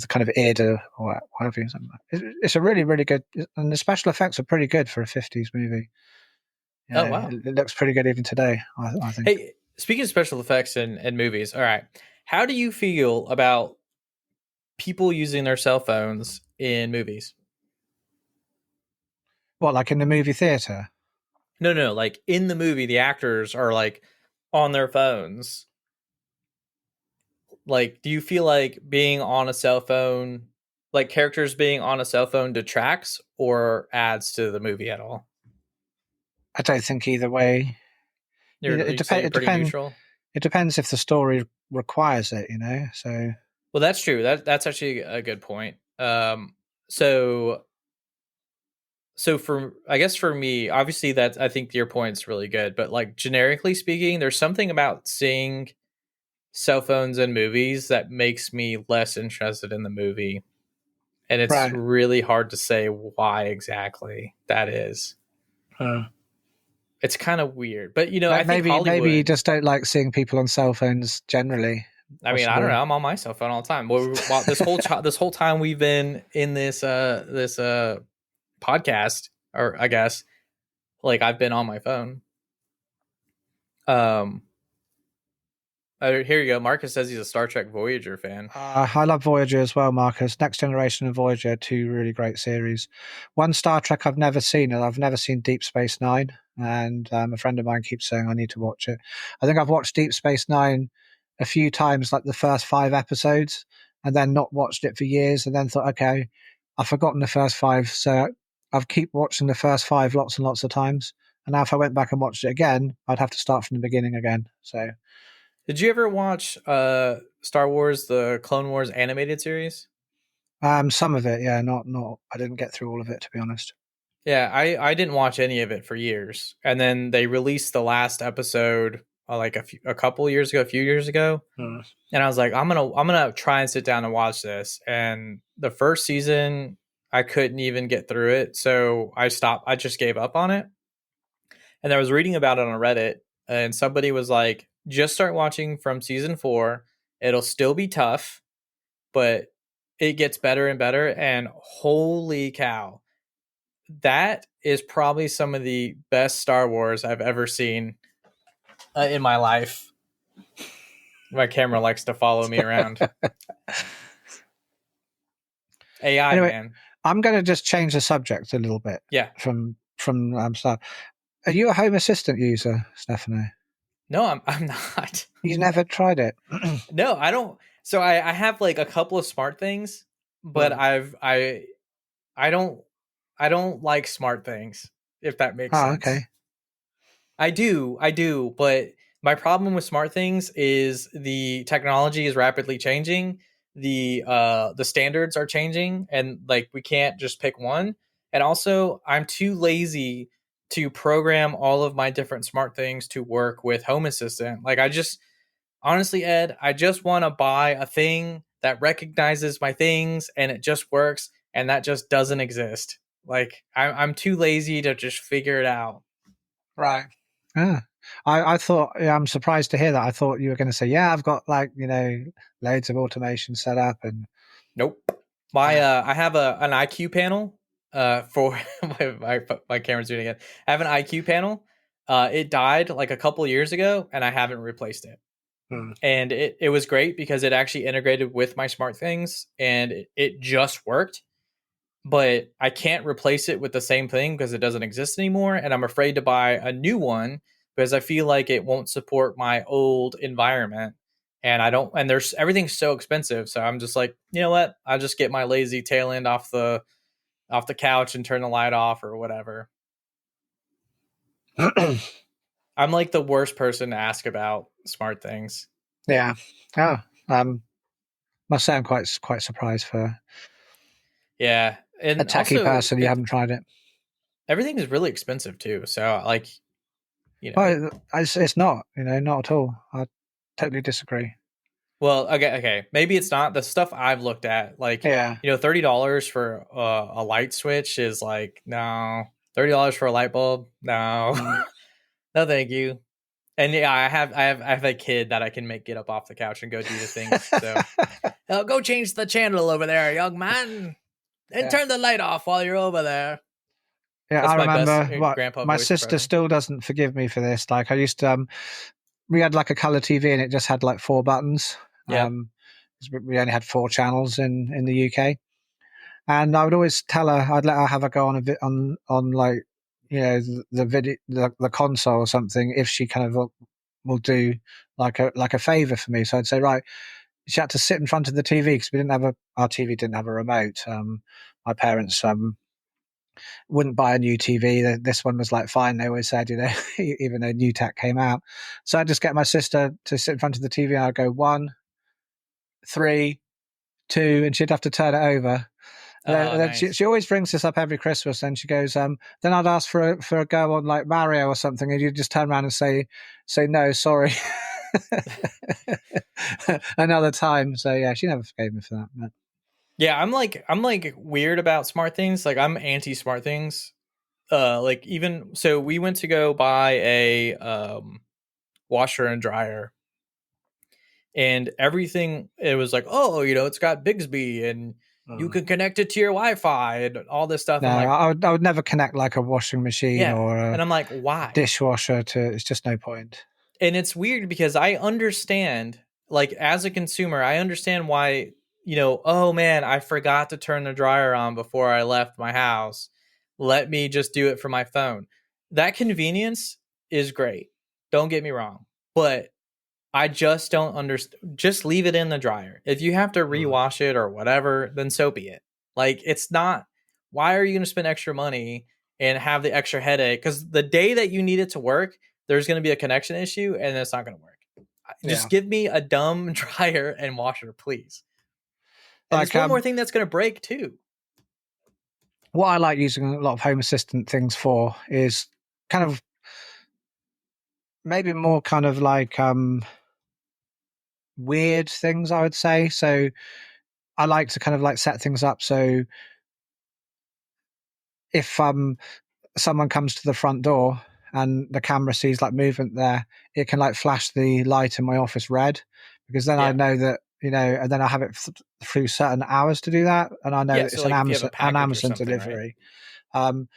kind of id or whatever. It's a really, really good, and the special effects are pretty good for a 50s movie. Oh wow. It looks pretty good even today, I think. Hey, speaking of special effects and movies, all right, how do you feel about people using their cell phones in movies? What, like in the movie theater? No, no, like in the movie, the actors are like on their phones. Like, do you feel like being on a cell phone, like characters being on a cell phone, detracts or adds to the movie at all? I don't think either way. You say you're It pretty depends. neutral. It depends if the story requires it. So Well, that's true. That's actually a good point. So for I guess for me, obviously that I think your point's really good, but like generically speaking, there's something about seeing cell phones in movies that makes me less interested in the movie. And it's right. really hard to say why exactly that is. It's kind of weird. But I think Maybe you Hollywood, just don't like seeing people on cell phones generally. I mean, I don't Possibly. know, I'm on my cell phone all the time. Well, this whole time we've been in this podcast, or I guess like I've been on my phone. Um Here you go. Marcus says he's a Star Trek Voyager fan. I love Voyager as well, Marcus. Next Generation and Voyager, two really great series. One Star Trek I've never seen, and I've never seen Deep Space Nine. And a friend of mine keeps saying I need to watch it. I think I've watched Deep Space Nine a few times, like the first 5 episodes, and then not watched it for years, and then thought, okay, I've forgotten the first five, so I've keep watching the first five lots and lots of times. And now if I went back and watched it again, I'd have to start from the beginning again. So Did you ever watch Star Wars the Clone Wars animated series? some of it, yeah, not. I didn't get through all of it, to be honest. Yeah, I didn't watch any of it for years. And then they released the last episode like a couple years ago, a few years ago. Hmm. And I was like, I'm gonna try and sit down and watch this. And the first season, I couldn't even get through it, so I stopped. I just gave up on it. And I was reading about it on Reddit, and somebody was like, just start watching from season 4. It'll still be tough, but it gets better and better. And holy cow, that is probably some of the best Star Wars I've ever seen in my life. My camera likes to follow me around. AI, Anyway, man. I'm going to just change the subject a little bit Yeah. from stuff. Are you a Home Assistant user, Stefano? No, I'm not. You've never tried it? No, I don't. So I have like a couple of smart things, but Hmm. I don't like smart things, if that makes Oh, sense. okay. I do, but my problem with smart things is the technology is rapidly changing. The standards are changing, and like we can't just pick one. And also, I'm too lazy to program all of my different smart things to work with Home Assistant. Like, I just, honestly, Ed, I just want to buy a thing that recognizes my things and it just works, and that just doesn't exist. Like, I'm too lazy to just figure it out. Right. Ah. I thought, yeah, I'm surprised to hear that. I thought you were going to say, yeah, I've got like, loads of automation set up and Nope. My uh, I have an IQ panel for my camera's doing it again. I have an IQ panel. It died like a couple years ago, and I haven't replaced it. hmm. And it was great because it actually integrated with my smart things, and it just worked. But I can't replace it with the same thing because it doesn't exist anymore, and I'm afraid to buy a new one because I feel like it won't support my old environment. And I don't, and there's everything's so expensive, so I'm just like, you know what? I'll just get my lazy tail end off the couch and turn the light off or whatever. I'm like the worst person to ask about smart things. Yeah. Oh, must say I'm quite surprised for Yeah, a and techie also person. You haven't tried it. everything is really expensive too. So like, you know, Well, it's not, not at all. I totally disagree. well, okay, maybe it's not the stuff I've looked at. Like, Yeah. $30 for a light switch is like no, $30 for a light bulb, no, Mm. no, thank you. And yeah, I have a kid that I can make get up off the couch and go do the things. So go change the channel over there, young man, and Yeah. turn the light off while you're over there. Yeah, That's I my best remember what grandpa my voice sister impression. still doesn't forgive me for this. Like I used to, we had like a color TV and it just had like four buttons. Yep. 'Cause we only had four channels in the UK, and I would always tell her I'd let her have a go on on like the video the console or something if she kind of will do like a favor for me. So I'd say right, she had to sit in front of the TV because we didn't have our TV didn't have a remote. My parents wouldn't buy a new TV. This one was like fine. They always said, even though new tech came out. So I'd just get my sister to sit in front of the TV and I'd go 1, 3, 2, and she'd have to turn it over. Oh, And then nice. she always brings this up every Christmas. And she goes, then I'd ask for a go on like Mario or something, and you just turn around and say no, sorry, another time. So yeah, she never forgave me for that. But, Yeah, I'm like weird about smart things. Like I'm anti smart things. Like even so, we went to go buy a washer and dryer, and everything. It was like, oh, it's got Bixby, and you mm. can connect it to your Wi-Fi and all this stuff. No, I'm like, I would never connect like a washing machine yeah, or and a I'm like, why? dishwasher to. It's just no point. And it's weird because I understand, like as a consumer, I understand why, oh man, I forgot to turn the dryer on before I left my house. Let me just do it from my phone. That convenience is great. Don't get me wrong. But I just don't understand. Just leave it in the dryer. If you have to Mm. rewash it or whatever, then so be it. Like, it's not, why are you going to spend extra money and have the extra headache? Because the day that you need it to work, there's going to be a connection issue and it's not going to work. Yeah, Just give me a dumb dryer and washer, please. And it's like one more thing that's going to break too. what I like using a lot of Home Assistant things for is kind of maybe more kind of like weird things, I would say. So I like to kind of like set things up so if someone comes to the front door and the camera sees like movement there, it can like flash the light in my office red, because then I Yeah. know that and then I have it through certain hours to do that, and I know Yeah. that So, it's like, if you have a An package or Amazon something, right? delivery. Um,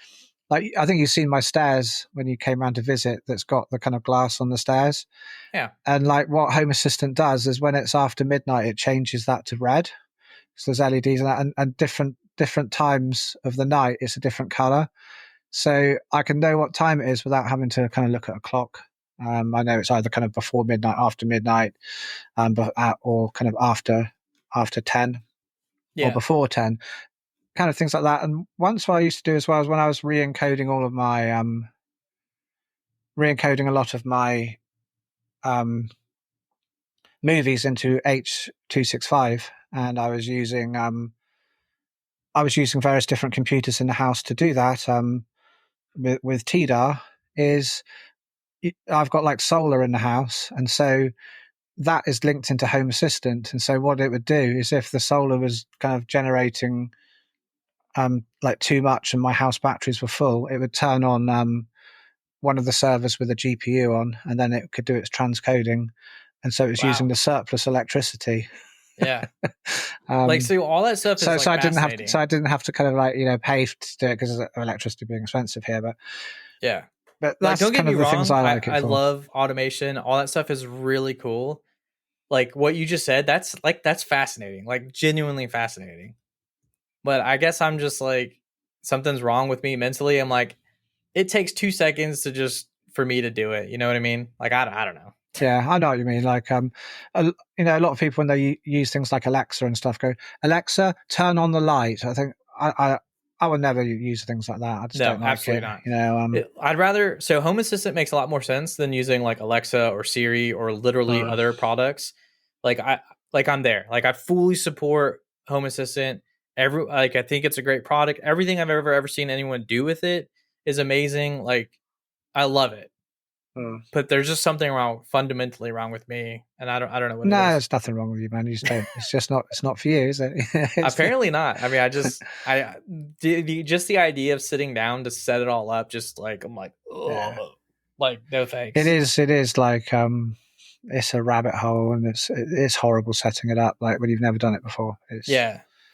like I think you've seen my stairs when you came around to visit. That's got the kind of glass on the stairs, Yeah. and like what Home Assistant does is when it's after midnight, it changes that to red. So there's LEDs and that, and different times of the night, it's a different color. So I can know what time it is without having to kind of look at a clock. I know it's either kind of before midnight, after midnight, or kind of after 10 or Yeah. before 10, kind of things like that. And once what I used to do as well is when I was re-encoding all of my re-encoding a lot of my um, movies into H.265, and I was using I was using various different computers in the house to do that. With TDAR is I've got like solar in the house, and so that is linked into Home Assistant. And so what it would do is if the solar was kind of generating like too much and my house batteries were full, it would turn on one of the servers with a GPU on, and then it could do its transcoding. And so it was using Wow. the surplus electricity. Yeah. So all that stuff is so I didn't fascinating. I didn't have to kind of like pay to do it because of electricity being expensive here. But yeah, that's don't get kind me of the things wrong. I like it I for. love automation. All that stuff is really cool. Like what you just said, that's fascinating. Like genuinely fascinating. But I guess I'm just like something's wrong with me mentally. I'm like, it takes 2 seconds to just for me to do it. You know what I mean? Like I don't know. Yeah, I know what you mean. Like, a lot of people when they use things like Alexa and stuff, go, Alexa, turn on the light. I think I would never use things like that. I just No, don't like absolutely it. not. I'd rather Home Assistant makes a lot more sense than using like Alexa or Siri or literally other products. Like I'm there. Like I fully support Home Assistant. I think it's a great product. Everything I've ever seen anyone do with it is amazing. Like I love it. But there's just something fundamentally wrong with me, and I don't know what it No, is. there's nothing wrong with you, man. You just don't. It's just not. It's not for you, is it? Apparently not. I mean, just the idea of sitting down to set it all up, just like I'm like, Yeah. like no thanks. It is like it's a rabbit hole, and it's horrible setting it up like when you've never done it before.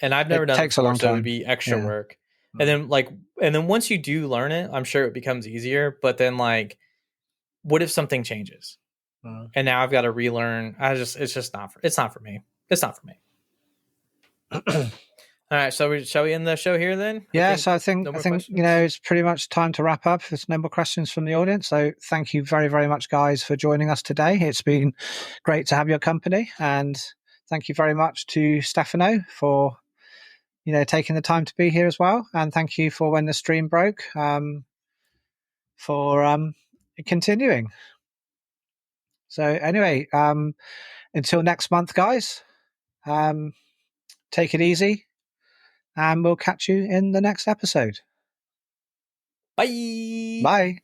And I've never done it takes a before, long so it time. would be extra work. And then once you do learn it, I'm sure it becomes easier. But then like, what if something changes? And now I've got to relearn. It's not for me. It's not for me. All right, so shall we end the show here then? So I think it's pretty much time to wrap up. There's no more questions from the audience. So thank you very, very much, guys, for joining us today. It's been great to have your company, and thank you very much to Stefano for taking the time to be here as well. And thank you for when the stream broke for continuing. So anyway, until next month, guys, take it easy, and we'll catch you in the next episode. Bye. Bye.